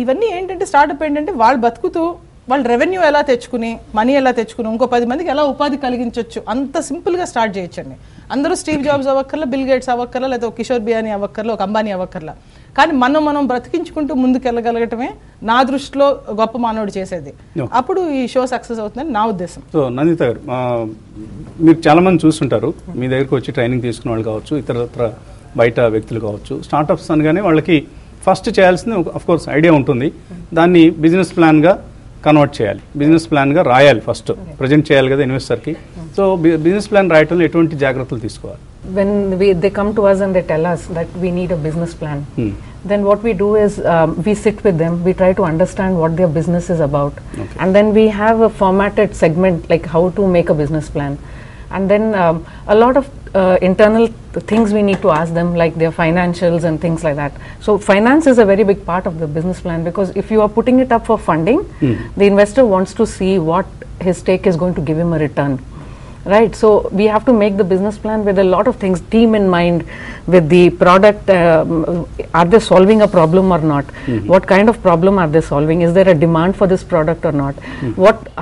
ఇవన్నీ ఏంటంటే, స్టార్ట్అప్ ఏంటంటే వాళ్ళు బతుకుతూ వాళ్ళు రెవెన్యూ ఎలా తెచ్చుకుని మనీ ఎలా తెచ్చుకుని ఇంకో 10 మందికి ఎలా ఉపాధి కలిగించవచ్చు, అంత సింపుల్గా స్టార్ట్ చేయొచ్చండి. అందరూ స్టీవ్ జాబ్స్ అవ్వక్కర్లా, బిల్ గేట్స్ అవ్వక్కర్లా, లేదా ఒక కిషోర్ బియానీ అవ్వక్కర్లా, ఒక అంబానీ అవ్వక్కర్లా. కానీ మనం బ్రతికించుకుంటూ ముందుకు వెళ్ళగలగటమే నా దృష్టిలో గొప్ప మానవుడు చేసేది. అప్పుడు ఈ షో సక్సెస్ అవుతుందని నా ఉద్దేశం. సో నందిత గారు, మీరు చాలా మంది చూస్తుంటారు, మీ దగ్గరికి వచ్చి ట్రైనింగ్ తీసుకున్న వాళ్ళు కావచ్చు, ఇతరత్ర బయట వ్యక్తులు కావచ్చు. స్టార్టప్స్ అనగానే వాళ్ళకి ఫస్ట్ చేయాల్సింది ఆఫ్ కోర్స్ ఐడియా ఉంటుంది, దాన్ని బిజినెస్ ప్లాన్గా కన్వర్ట్ చేయాలి, బిజినెస్ ప్లాన్గా రాయాలి, ఫస్ట్ ప్రజెంట్ చేయాలి కదా ఇన్వెస్టర్కి. సో బిజినెస్ ప్లాన్ రాయటంలో ఎటువంటి జాగ్రత్తలు తీసుకోవాలి? When they come to us and they tell us that we need a business plan, then what we do is we sit with them, we try to understand what their business is about, and then we have a formatted segment like how to make a business plan, and then a lot of internal things we need to ask them, like their financials and things like that. So finance is a very big part of the business plan, because if you are putting it up for funding, the investor wants to see what his stake is going to give him a return. Right, so we have to make the business plan with a lot of things, team in mind, with the product, are they solving a problem or not? What kind of problem are they solving? Is there a demand for this product or not?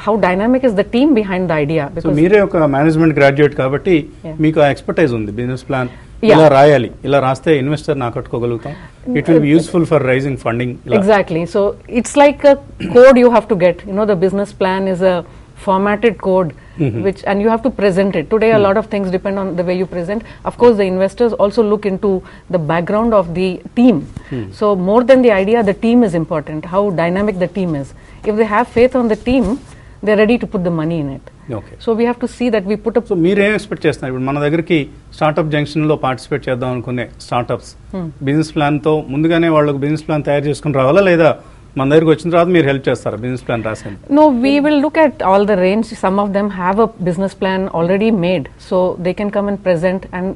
How dynamic is the team behind the idea? Because మీరే ఒక management graduate కాబట్టి మీకు ఆ expertise ఉంది, business plan ఇలా రాయాలి, ఇలా రాస్తే ఇన్వెస్టర్ ఆకట్టుకోగలుగుతాం, it will be useful for raising funding. Exactly, so it's like a code you have to get, the business plan is a formatted code, which, and you have to present it. Today a lot of things depend on the way you present. Of course the investors also look into the background of the team. So more than the idea, the team is important, how dynamic the team is. If they have faith on the team, they're ready to put the money in it. Okay, so we have to see that we put up. So మీరేం expect చేస్తున్నారు ఇప్పుడు మన దగ్గరికి startup junction లో participate చేద్దాం అనుకునే startups business plan తో ముందుగానే వాళ్ళకి బిజినెస్ ప్లాన్ తయారు చేసుకుని రావాలా, లేదా మన దగ్గరికి వచ్చిన తర్వాత మీరు హెల్ప్ చేస్తారా బిజినెస్ ప్లాన్ రాసేది? No, we will look at all the range. Some of them have a business plan already made, so they can come and present, and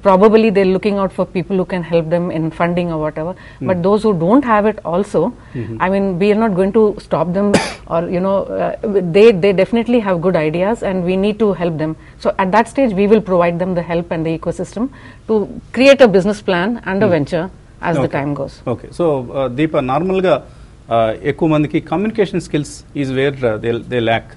probably they're looking out for people who can help them in funding or whatever. But those who don't have it also, I mean, we are not going to stop them, or they definitely have good ideas and we need to help them. So at that stage we will provide them the help and the ecosystem to create a business plan and a venture as the time goes. Okay, so Deepa, నార్మల్గా ఎక్కువ మందికి communication skills is where they lakh.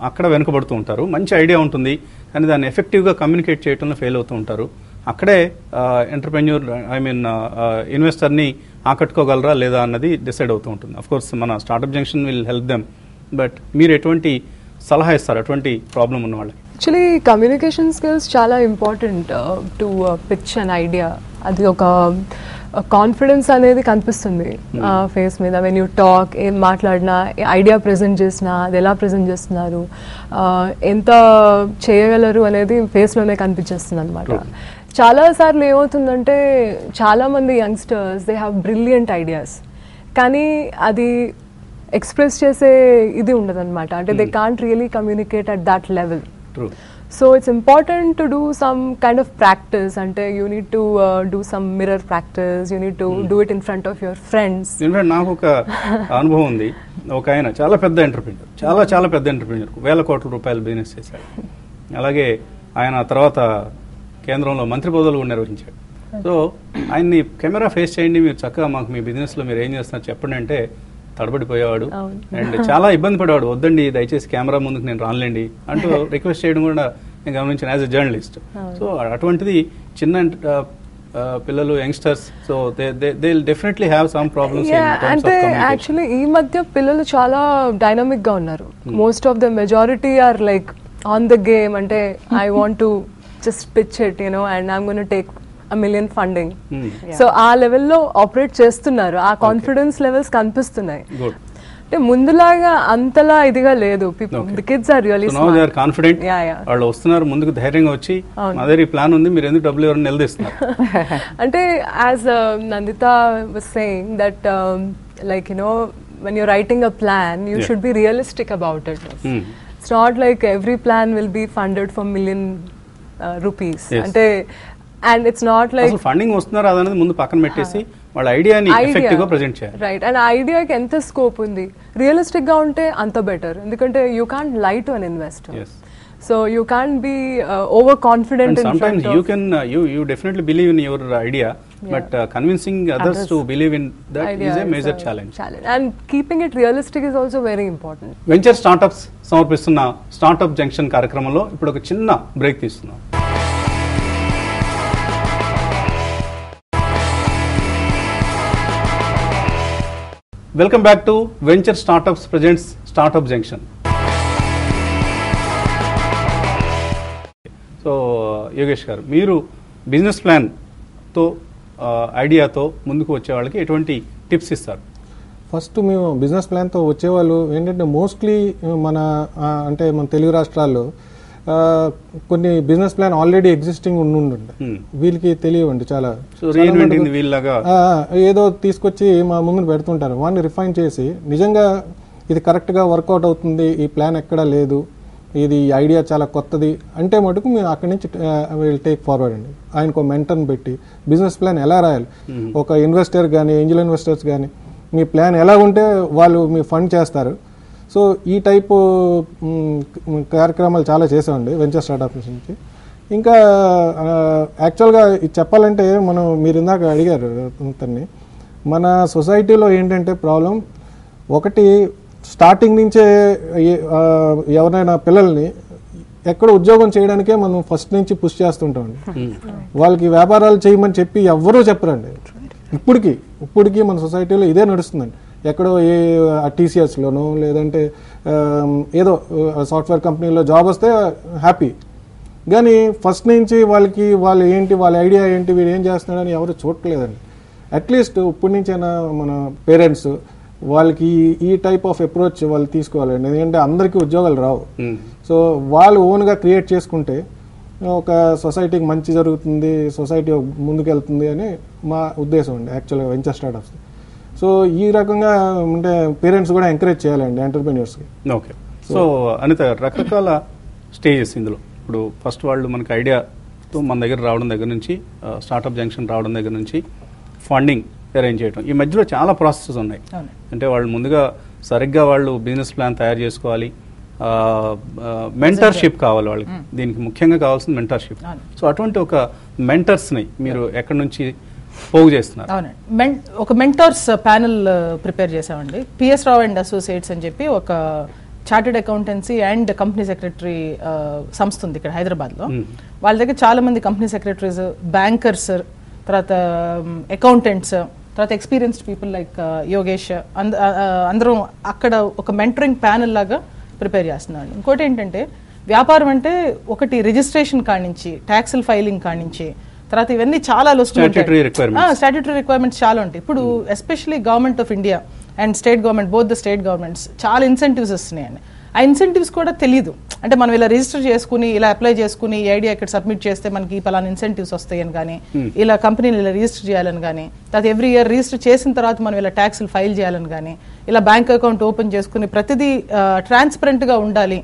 అక్కడ వెనుకబడుతూ ఉంటారు. మంచి idea ఉంటుంది కానీ దాన్ని ఎఫెక్టివ్గా కమ్యూనికేట్ చేయడంలో ఫెయిల్ అవుతూ ఉంటారు. అక్కడే ఎంటర్ప్రెన్యూర్ ఇన్వెస్టర్ని ఆకట్టుకోగలరా లేదా అన్నది డిసైడ్ అవుతూ ఉంటుంది. అఫ్ కోర్స్ మన startup junction will help them, but మీరు ఎటువంటి సలహా ఇస్తారు అటువంటి ప్రాబ్లం ఉన్న వాళ్ళకి? యాక్చువల్లీ కమ్యూనికేషన్ స్కిల్స్ చాలా important to pitch an idea. అది ఒక కాన్ఫిడెన్స్ అనేది కనిపిస్తుంది ఫేస్ మీద. వెన్ యూ టాక్, ఏం మాట్లాడినా, ఐడియా ప్రజెంట్ చేసినా, అది ఎలా ప్రజెంట్ చేస్తున్నారు, ఎంత చేయగలరు అనేది ఫేస్లోనే కనిపించేస్తుంది అనమాట. చాలాసార్లు ఏమవుతుందంటే చాలామంది youngsters they have brilliant ideas, కానీ అది ఎక్స్ప్రెస్ చేసే ఇది ఉండదు అనమాట. అంటే they can't really communicate at that level. So it's important to do some kind of practice, ante you need to do some mirror practice, you need to do it in front of your friends. నాకు ఒక అనుభవం ఉంది. ఒక ఆయన చాలా పెద్ద entrepreneur, చాలా పెద్ద ఎంటర్ప్రెన్యూర్, వేల కోట్ల రూపాయలు బిజినెస్ చేశాడు. అలాగే ఆయన తర్వాత కేంద్రంలో మంత్రి పదవులు కూడా నిర్వహించాడు. సో ఆయన్ని కెమెరా ఫేస్ చేయండి, మీరు చక్కగా మాకు మీ బిజినెస్లో మీరు ఏం చేస్తున్నారు చెప్పండి అంటే తడబడిపోయేవాడు అండ్ చాలా ఇబ్బంది పడేవాడు. వద్దండి దయచేసి కెమెరా ముందుకు నేను రానులేండి అంటూ రిక్వెస్ట్ చేయడం కూడా నేను గమనించాను యాజ్ ఎ జర్నలిస్ట్. సో అటువంటిది చిన్న పిల్లలు, youngsters, so they definitely have some problems. అంటే యాక్చువల్లీ ఈ మధ్య పిల్లలు చాలా డైనమిక్ గా ఉన్నారు. Most of the majority are like on the game. అంటే I want to just pitch it and I'm gonna take $1 million funding. So ఆ లెవెల్లో ఆపరేట్ చేస్తున్నారు, ఆ కాన్ఫిడెన్స్ లెవెల్స్ కనిపిస్తున్నాయి. అంటే ముందులాగా అంతలా ఇదిగా లేదు. The kids are really smart, confident. వాళ్ళు వస్తున్నారు ముందుకు ధైర్యంగా వచ్చి మా దగ్గర ఈ ప్లాన్ ఉంది, మీరు ఎందుకు డబ్బులు ఎవరైనా నిలదీస్తున్నారు. అంటే as Nandita was saying that like when you're writing a plan you should be realistic about it. It's not like every plan will be funded for $1 million rupees. Ante and it's not like funding వస్తున్నారు అదనేది ముందు పక్కన పెట్టేసి వాళ్ళ ఐడియాని effective గా present చేయాలి. Right, and ఐడియాకి ఎంత scope ఉంది, రియలిస్టిక్ గా ఉంటే అంత బెటర్. ఎందుకంటే యూ కాంట్ లై to an investor. So you can't be overconfident And in sometimes front you of can you definitely believe in your idea, but convincing others to believe in that idea is a major challenge. And keeping it realistic is also very important. Venture startups సమర్పిస్తున్న startup junction కార్యక్రమంలో ఇప్పుడు ఒక చిన్న break తీస్తున్నాం. Welcome back to venture startups presents startup junction. So Yogesh గారు, మీరు business ప్లాన్తో ఐడియాతో ముందుకు వచ్చే వాళ్ళకి ఎటువంటి టిప్స్ ఇస్తారు? ఫస్ట్ మేము బిజినెస్ ప్లాన్తో వచ్చేవాళ్ళు ఏంటంటే మోస్ట్లీ అంటే మన తెలుగు రాష్ట్రాల్లో కొన్ని బిజినెస్ ప్లాన్ ఆల్రెడీ ఎగ్జిస్టింగ్ ఉండుండే వీళ్ళకి తెలియవండి. చాలా ఏదో తీసుకొచ్చి మా ముందు పెడుతుంటారు. వాడిని రిఫైన్ చేసి నిజంగా ఇది కరెక్ట్గా వర్కౌట్ అవుతుంది, ఈ ప్లాన్ ఎక్కడా లేదు, ఇది ఐడియా చాలా కొత్తది అంటే మటుకు మేము అక్కడి నుంచి విల్ టేక్ ఫార్వర్డ్ అండి. ఆయనకు మెంటర్ని పెట్టి బిజినెస్ ప్లాన్ ఎలా రాయాలి, ఒక ఇన్వెస్టర్ కానీ ఏంజల్ ఇన్వెస్టర్స్ కానీ మీ ప్లాన్ ఎలా ఉంటే వాళ్ళు మీ ఫండ్ చేస్తారు. సో ఈ టైపు కార్యక్రమాలు చాలా చేసామండి వెంచర్ స్టార్టప్స్ నుంచి. ఇంకా యాక్చువల్గా ఇది చెప్పాలంటే మీరు ఇందాక అడిగారు తన్ని, మన సొసైటీలో ఏంటంటే ప్రాబ్లం ఒకటి, స్టార్టింగ్ నుంచే ఎవరైనా పిల్లల్ని ఎక్కడ ఉద్యోగం చేయడానికే మనం ఫస్ట్ నుంచి పుష్ చేస్తుంటామండి. వాళ్ళకి వ్యాపారాలు చేయమని చెప్పి ఎవ్వరూ చెప్పరండి. ఇప్పటికీ మన సొసైటీలో ఇదే నడుస్తుందండి. ఎక్కడో టీసీఎస్లోనో లేదంటే ఏదో సాఫ్ట్వేర్ కంపెనీలో జాబ్ వస్తే హ్యాపీ, కానీ ఫస్ట్ నుంచి వాళ్ళు ఏంటి, వాళ్ళ ఐడియా ఏంటి, వీడు ఏం చేస్తున్నాడని ఎవరు చూడట్లేదండి. అట్లీస్ట్ ఇప్పటి నుంచైనా మన పేరెంట్స్ వాళ్ళకి ఈ టైప్ ఆఫ్ అప్రోచ్ వాళ్ళు తీసుకోవాలండి. ఎందుకంటే అందరికీ ఉద్యోగాలు రావు. సో వాళ్ళు ఓన్గా క్రియేట్ చేసుకుంటే ఒక సొసైటీకి మంచి జరుగుతుంది, సొసైటీ ముందుకెళ్తుంది అని మా ఉద్దేశం అండి యాక్చువల్గా వెంచర్ స్టార్టప్స్. సో ఈ రకంగా అంటే పేరెంట్స్ కూడా ఎంకరేజ్ చేయాలండి ఎంటర్ప్రెన్యూర్స్కి. ఓకే. సో అనిత, రకరకాల స్టేజెస్ ఇందులో. ఇప్పుడు ఫస్ట్ వాళ్ళు మనకి ఐడియాతో మన దగ్గర రావడం దగ్గర నుంచి, స్టార్టప్ జంక్షన్ రావడం దగ్గర నుంచి ఫండింగ్ అరేంజ్ చేయడం, ఈ మధ్యలో చాలా ప్రాసెసెస్ ఉన్నాయి. అంటే వాళ్ళు ముందుగా సరిగ్గా వాళ్ళు బిజినెస్ ప్లాన్ తయారు చేసుకోవాలి, మెంటర్షిప్ కావాలి వాళ్ళకి. దీనికి ముఖ్యంగా కావాల్సిన మెంటర్షిప్. సో అటువంటి ఒక మెంటర్స్ని మీరు ఎక్కడి నుంచి పోగు చేస్తున్నారు? అవునండి, ఒక మెంటర్స్ ప్యానెల్ ప్రిపేర్ చేసామండి. పిఎస్ రావు అండ్ అసోసియేట్స్ అని చెప్పి ఒక chartered accountancy and company secretary సంస్థ ఉంది ఇక్కడ హైదరాబాద్లో. వాళ్ళ దగ్గర చాలా మంది కంపెనీ సెక్రటరీస్, బ్యాంకర్స్, తర్వాత అకౌంటెంట్స్, తర్వాత ఎక్స్పీరియన్స్డ్ పీపుల్ లైక్ యోగేష్, అందరం అక్కడ ఒక మెంటరింగ్ ప్యానెల్ లాగా ప్రిపేర్ చేస్తున్నాడు. ఇంకోటి ఏంటంటే వ్యాపారం అంటే ఒకటి రిజిస్ట్రేషన్ కానించి, ట్యాక్సుల ఫైలింగ్ కానించి, తర్వాత ఇవన్నీ చాలా స్టాట్యూటరీ రిక్వైర్మెంట్స్ చాలా ఉంటాయి. ఇప్పుడు especially government of India and state government, both the state governments చాలా ఇన్సెంటివ్స్ వస్తున్నాయండి. ఆ ఇన్సెంటివ్స్ కూడా తెలియదు. అంటే మనం ఇలా రిజిస్టర్ చేసుకుని, ఇలా అప్లై చేసుకుని, ఈ ఐడియా ఇక్కడ సబ్మిట్ చేస్తే మనకి పలానా ఇన్సెంటివ్స్ వస్తాయని కానీ, ఇలా కంపెనీని ఇలా రిజిస్టర్ చేయాలని కానీ, తర్వాత ఎవ్రీ ఇయర్ రిజిస్టర్ చేసిన తర్వాత మనం ఇలా ట్యాక్సులు ఫైల్ చేయాలని కానీ, ఇలా బ్యాంక్ అకౌంట్ ఓపెన్ చేసుకుని ప్రతిదీ ట్రాన్స్పరెంట్గా ఉండాలి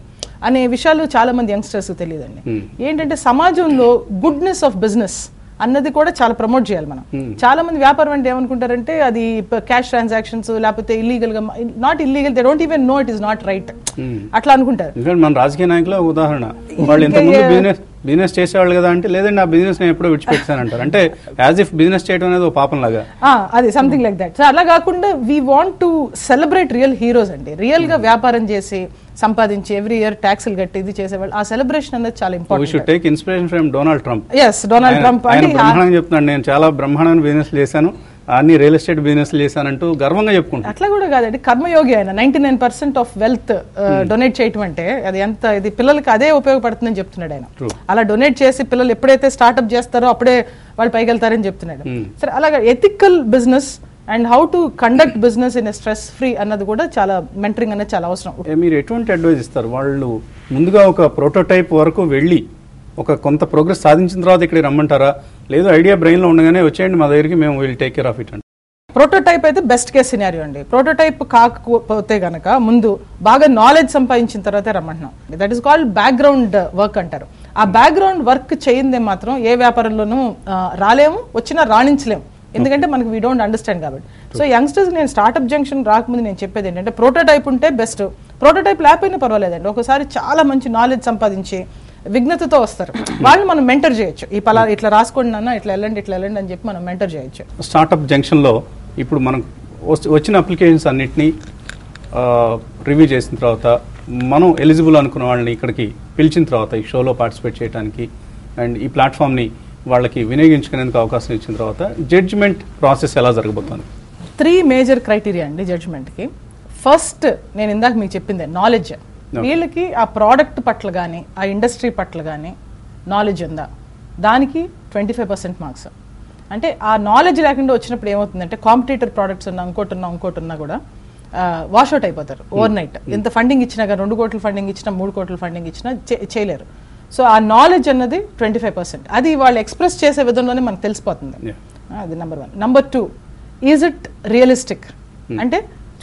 అనే విషయాలు చాలా మంది యంగ్స్టర్స్ తెలియదండి. ఏంటంటే సమాజంలో గుడ్నెస్ ఆఫ్ బిజినెస్ అన్నది కూడా చాలా ప్రమోట్ చేయాలి మనం. చాలా మంది వ్యాపారం అంటే ఏమనుకుంటారంటే అది క్యాష్ ట్రాన్సాక్షన్స్, లేకపోతే ఇల్లీగల్ గా, not illegal, they don't even know it is not right అట్లా అనుకుంటారు. మన రాజకీయ నాయకుల ఉదాహరణ, వాళ్ళు ఇంతకుముందు బిజినెస్ చేసేవాళ్ళు కదా అంటే, లేదండి ఆ బిజినెస్ నేను ఎప్పుడో విడిచిపెట్టానంటారు. అంటే యాజ్ ఇఫ్ బిజినెస్ చేయడం అనేది ఒక పాపం లాగా. అది సంథింగ్ లైక్ దట్. సో అలా కాకుండా we want to celebrate real heroes అండి. రియల్ గా వ్యాపారం చేసి సంపాదించి ఎవ్రీ ఇయర్ ట్యాక్సులు కట్టి ఇది చేసేవాళ్ళు. ఆ సెలబ్రేషన్ అనేది చాలా important. We should take inspiration from Donald Trump. Yes, Donald Trump. ఆయన బ్రహ్మాండంగా చెప్తున్నాడు, నేను చాలా బ్రహ్మాండమైన బిజినెస్ చేశాను, అన్ని రియల్ ఎస్టేట్ బిజినెస్ చేశానంటూ గర్వంగా చెప్పుకుంటాను. అట్లా కూడా కాదండి, కర్మయోగి ఆయన. 99% ఆఫ్ వెల్త్ డొనేట్ చేయటం అంటే అది ఎంత, ఇది పిల్లలకి అదే ఉపయోగపడుతుందని చెప్తున్నాడు ఆయన. అలా డొనేట్ చేసి పిల్లలు ఎప్పుడైతే స్టార్ట్అప్ చేస్తారో అప్పుడే వాళ్ళు పైకి వెళ్తారని చెప్తున్నాడు. సరే, అలాగా ethical business and how to conduct business in stress free అన్నది కూడా చాలా మెంటరింగ్ అనేది చాలా అవసరం. మీరు ఎటువంటి అడ్వైజ్ ఇస్తారు? వాళ్ళు ముందుగా ఒక ప్రోటోటైప్ వరకు వెళ్ళి ఒక కొంత ప్రోగ్రెస్ సాధించిన తర్వాత ఇక్కడికి రమ్మంటారా, లేదు ఐడియా బ్రెయిన్లో ఉండగానే వచ్చేయండి మా దగ్గరికి, మేము will take care of it అంటే? ప్రోటోటైప్ అయితే బెస్ట్ కేస్ సినారియో అండి. ప్రోటోటైప్ కాకపోతే గనక ముందు బాగా నాలెడ్జ్ సంపాదించిన తర్వాతే రమ్మంటున్నాం. That is called background work అంటారు. ఆ బ్యాక్గ్రౌండ్ వర్క్ చేయిందే మాత్రం ఏ వ్యాపారంలోనూ రాలేము, వచ్చినా రాణించలేము. ఎందుకంటే మనకి వీ డోంట్ అండర్స్టాండ్ కాబట్టి. సో యంగ్స్టర్స్ నేను స్టార్ట్అప్ జంక్షన్ రాకముందు నేను చెప్పేది ఏంటంటే ప్రోటోటైప్ ఉంటే బెస్ట్, ప్రోటోటైప్ లేకపోయినా పర్వాలేదండి. ఒకసారి చాలా మంచి నాలెడ్జ్ సంపాదించి విఘ్నతతో వస్తారు, వాళ్ళు మనం మెంటర్ చేయొచ్చు. ఈ పలా ఇట్లా రాసుకోండి నాన్న, ఇట్లా వెళ్ళండి అని చెప్పి మనం మెంటర్ చేయొచ్చు. స్టార్ట్అప్ జంక్షన్లో ఇప్పుడు మనం వచ్చిన అప్లికేషన్స్ అన్నిటినీ రివ్యూ చేసిన తర్వాత మనం ఎలిజిబుల్ అనుకున్న వాళ్ళని ఇక్కడికి పిలిచిన తర్వాత ఈ షోలో పార్టిసిపేట్ చేయడానికి అండ్ ఈ ప్లాట్ఫామ్ని వాళ్ళకి వినియోగించుకునేందుకు అవకాశం ఇచ్చిన తర్వాత జడ్జిమెంట్ ప్రాసెస్ ఎలా జరగబోతోంది? 3 మేజర్ క్రైటీరియా అండి జడ్జిమెంట్కి. ఫస్ట్ నేను ఇందాక మీకు చెప్పిందే నాలెడ్జ్. వీళ్ళకి ఆ ప్రోడక్ట్ పట్ల కానీ ఆ ఇండస్ట్రీ పట్ల కానీ నాలెడ్జ్ ఉందా, దానికి 25% మార్క్స్. అంటే ఆ నాలెడ్జ్ లేకుండా వచ్చినప్పుడు ఏమవుతుందంటే కాంపిటీటర్ ప్రోడక్ట్స్ ఉన్నా ఇంకోటి ఉన్నా కూడా వాష్అవుట్ అయిపోతారు ఓవర్ నైట్. ఎంత ఫండింగ్ ఇచ్చినా కానీ 2 కోట్ల ఫండింగ్ ఇచ్చినా 3 కోట్ల ఫండింగ్ ఇచ్చినా చేయలేరు. సో ఆ నాలెడ్జ్ అన్నది 25%. అది వాళ్ళు ఎక్స్ప్రెస్ చేసే విధంలోనే మనకు తెలిసిపోతుంది. అది number 1. Number 2, is it realistic? అంటే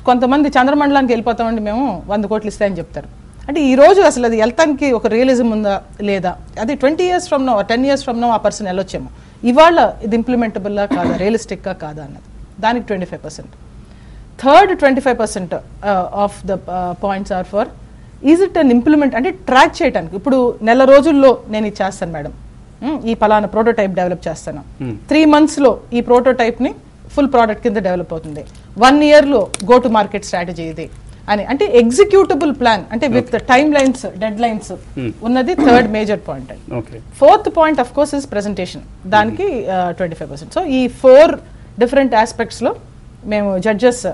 కొంతమంది చంద్రమండలానికి వెళ్ళిపోతామండి మేము 100 కోట్లు ఇస్తాయని చెప్తారు. అంటే ఈ రోజు అసలు అది వెళ్తానికి ఒక రియలిజం ఉందా లేదా, అది 20 years from now 10 years from now ఆ పర్సన్ వెళ్ళొచ్చేమో. ఇవాళ ఇది ఇంప్లిమెంటబుల్లా కాదా, రియలిస్టిక్గా కాదా అన్నది, దానికి 25%. Third 25% of the points are for is it un implement, అంటే ట్రాక్ చేయడానికి. ఇప్పుడు నెల రోజుల్లో నేను ఇది చేస్తాను మేడం, ఈ పలానా ప్రోటోటైప్ డెవలప్ చేస్తాను, 3 monthsలో ఈ ప్రోటోటైప్ని ఫుల్ ప్రోడక్ట్ కింద డెవలప్ అవుతుంది, 1 yearలో గో టు మార్కెట్ స్ట్రాటజీ ఇది అని, అంటే ఎగ్జిక్యూటబుల్ ప్లాన్, అంటే with time lines dead lines ఉన్నది థర్డ్ మేజర్ పాయింట్ అండి. Fourth point of course is presentation, దానికి 25%. సో ఈ 4 different ఆస్పెక్ట్స్లో మేము judges,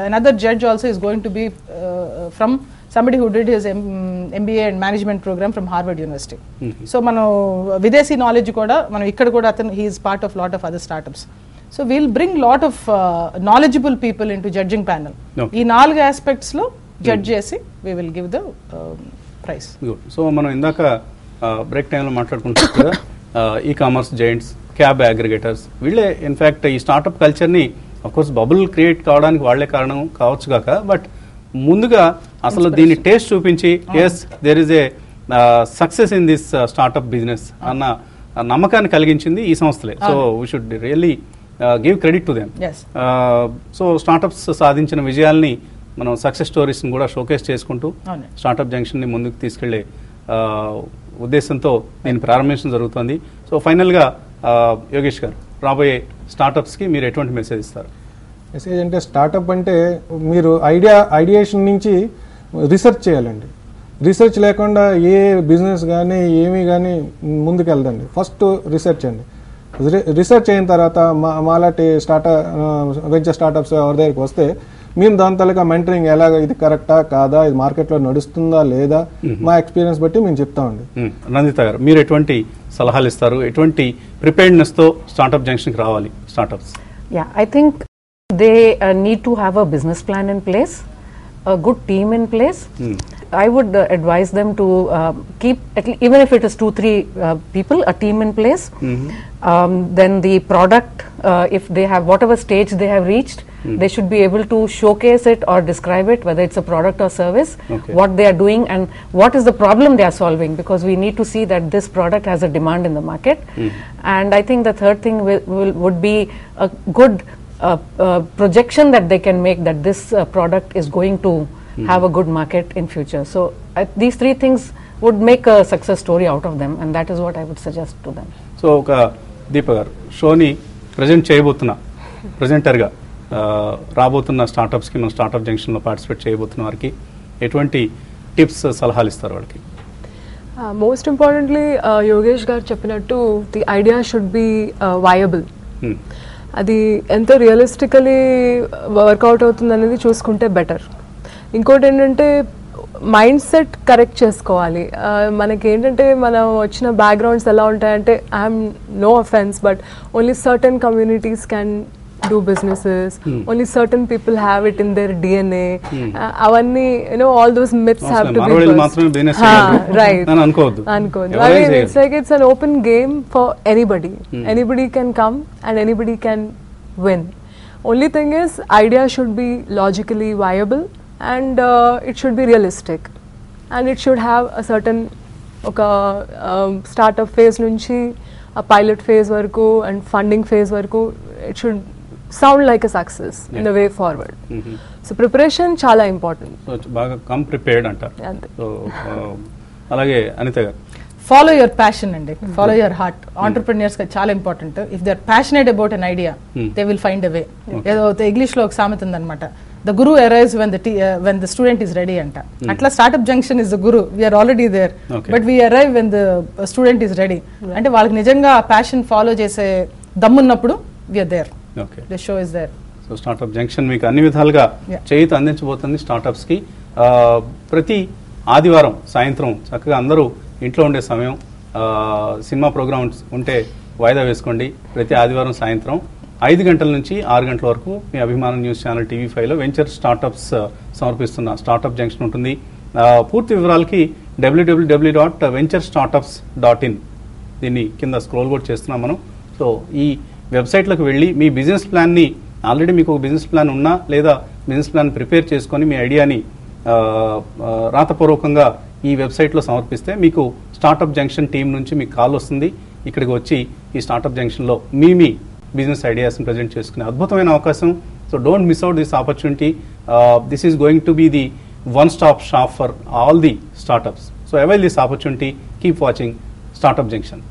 another judge also is going to be from somebody who did his MBA and management program from Harvard University. So మనం విదేశీ knowledge కూడా మనం ఇక్కడ కూడా అతను he is part of lot of other startups. So we'll bring lot of knowledgeable people into judging panel. ఈ 4 aspects లో judge చేసి we will give the prize. Good. So మనం ఇందాక బ్రేక్ టైంలో మాట్లాడుకుంటాం కదా, ఈ-కామర్స్ జైంట్స్, క్యాబ్ అగ్రిగేటర్స్, వీళ్ళే in fact ఈ స్టార్ట్అప్ కల్చర్ని అఫ్కోర్స్ బబుల్ క్రియేట్ కావడానికి వాళ్లే కారణం కావచ్చు కాక, బట్ ముందుగా అసలు దీన్ని టేస్ట్ చూపించి as there is a success in this startup business అన్న నమ్మకాన్ని కలిగించింది ఈ సంస్థలే. So we should really give credit to them. So startups సాధించిన విజయాల్ని మనం సక్సెస్ స్టోరీస్ని కూడా షోకేస్ చేసుకుంటూ స్టార్ట్అప్ జంక్షన్ని ముందుకు తీసుకెళ్లే ఉద్దేశంతో దీన్ని ప్రారంభించడం జరుగుతుంది. సో ఫైనల్గా యోగేష్ గారు, రాబోయే స్టార్టప్స్కి మీరు ఎటువంటి మెసేజ్ ఇస్తారు? మెసేజ్ అంటే స్టార్టప్ అంటే మీరు ఐడియేషన్ నుంచి రీసెర్చ్ చేయాలండి. రీసెర్చ్ లేకుండా ఏ బిజినెస్ కానీ ఏమీ కానీ ముందుకు వెళ్దండి. ఫస్ట్ రీసెర్చ్ అండి. రీసెర్చ్ అయిన తర్వాత మాలాంటి వెంచర్ స్టార్టప్స్ ఎవరి దగ్గరికి వస్తే మేము దాని తలక మెంటరింగ్ ఎలాగ, ఇది కరెక్టా కాదా, ఇది మార్కెట్లో నడుస్తుందా లేదా, మా ఎక్స్పీరియన్స్ బట్టి మేము చెప్తామండి. నందిత గారు, మీరు ఎటువంటి సలహాలు ఇస్తారు? ఎటువంటి ప్రిపేర్డ్నెస్తో స్టార్ట్అప్ జంక్షన్కి రావాలి startups? Yeah, I think they need to have a business plan in place, a good team in place. I would advise them to keep, even if it is 2-3 people, a team in place. Then the product, if they have whatever stage they have reached, they should be able to showcase it or describe it, whether it's a product or service, what they are doing and what is the problem they are solving, because we need to see that this product has a demand in the market. And I think the third thing would be a good projection that they can make that this product is going to have a good market in future. So these 3 things would make a success story out of them, and that is what I would suggest to them. So ఒక దీప గారు, షోని present చేయబోతున్న ప్రజెంటర్గా రాబోతున్న స్టార్టప్స్కి, మన startup జంక్షన్లో participate చేయబోతున్న వారికి ఎటువంటి టిప్స్, సలహాలు ఇస్తారు వాళ్ళకి? మోస్ట్ ఇంపార్టెంట్లీ యోగేష్ గారు చెప్పినట్టు the idea should be viable. అది ఎంత రియలిస్టికలీ వర్కౌట్ అవుతుంది అనేది చూసుకుంటే బెటర్. ఇంకోటి ఏంటంటే మైండ్ సెట్ కరెక్ట్ చేసుకోవాలి. మనకేంటంటే మనం వచ్చిన బ్యాక్గ్రౌండ్స్ ఎలా ఉంటాయంటే, I'm no offence but only certain communities can do businesses, only certain people have it in their DNA. Avanni, all those myths have to be busted. Right. Ankodu. I mean, it's like it's an open game for anybody. Anybody can come and anybody can win. Only thing is, idea should be logically viable and it should be realistic. And it should have a certain startup phase nunchi, a pilot phase varku and funding phase varku, it should sound like a success in the way forward. So preparation చాలా important. So బాగా come prepared అంటారు. అంతే. So అలాగే Anitha garu. Follow your passion అండి, follow your heart. Entrepreneurs చాలా important. If they are passionate about an idea they will find a way. ఏదో English లో ఒక సామెత ఉందన్నమాట, the guru arrives when the student is ready అంట. అట్లా startup junction is the guru, we are already there, but we arrive when the student is ready. అంటే వాళ్ళకి నిజంగా ప్యాషన్ ఫాలో చేసే దమ్మున్నప్పుడు we are there, the show is there. So startup junction మీకు అన్ని విధాలుగా చేయూత అందించబోతుంది స్టార్ట్అప్స్ కి. ప్రతి ఆదివారం సాయంత్రం చక్కగా అందరూ ఇంట్లో ఉండే సమయం, సినిమా ప్రోగ్రామ్స్ ఉంటే వాయిదా వేసుకోండి. ప్రతి ఆదివారం సాయంత్రం 5 గంటల నుంచి 6 గంటల వరకు మీ అభిమాన న్యూస్ ఛానల్ TV5లో వెంచర్ స్టార్టప్స్ సమర్పిస్తున్న స్టార్టప్ జంక్షన్ ఉంటుంది. పూర్తి వివరాలకి www.venturestartups.in దీన్ని కింద స్క్రోల్ కూడా చేస్తున్నాం మనం. సో ఈ వెబ్సైట్లోకి వెళ్ళి మీ బిజినెస్ ప్లాన్ని, ఆల్రెడీ మీకు ఒక బిజినెస్ ప్లాన్ ఉన్నా లేదా బిజినెస్ ప్లాన్ ప్రిపేర్ చేసుకొని మీ ఐడియాని రాతపూర్వకంగా ఈ వెబ్సైట్లో సమర్పిస్తే మీకు స్టార్టప్ జంక్షన్ టీం నుంచి మీకు కాల్ వస్తుంది. ఇక్కడికి వచ్చి ఈ స్టార్టప్ జంక్షన్లో మీ బిజినెస్ ఐడియాస్ని ప్రజెంట్ చేసుకునే అద్భుతమైన అవకాశం. So don't miss out this opportunity. This is going to be the one stop shop for all the startups. So avail this opportunity. Keep watching startup junction.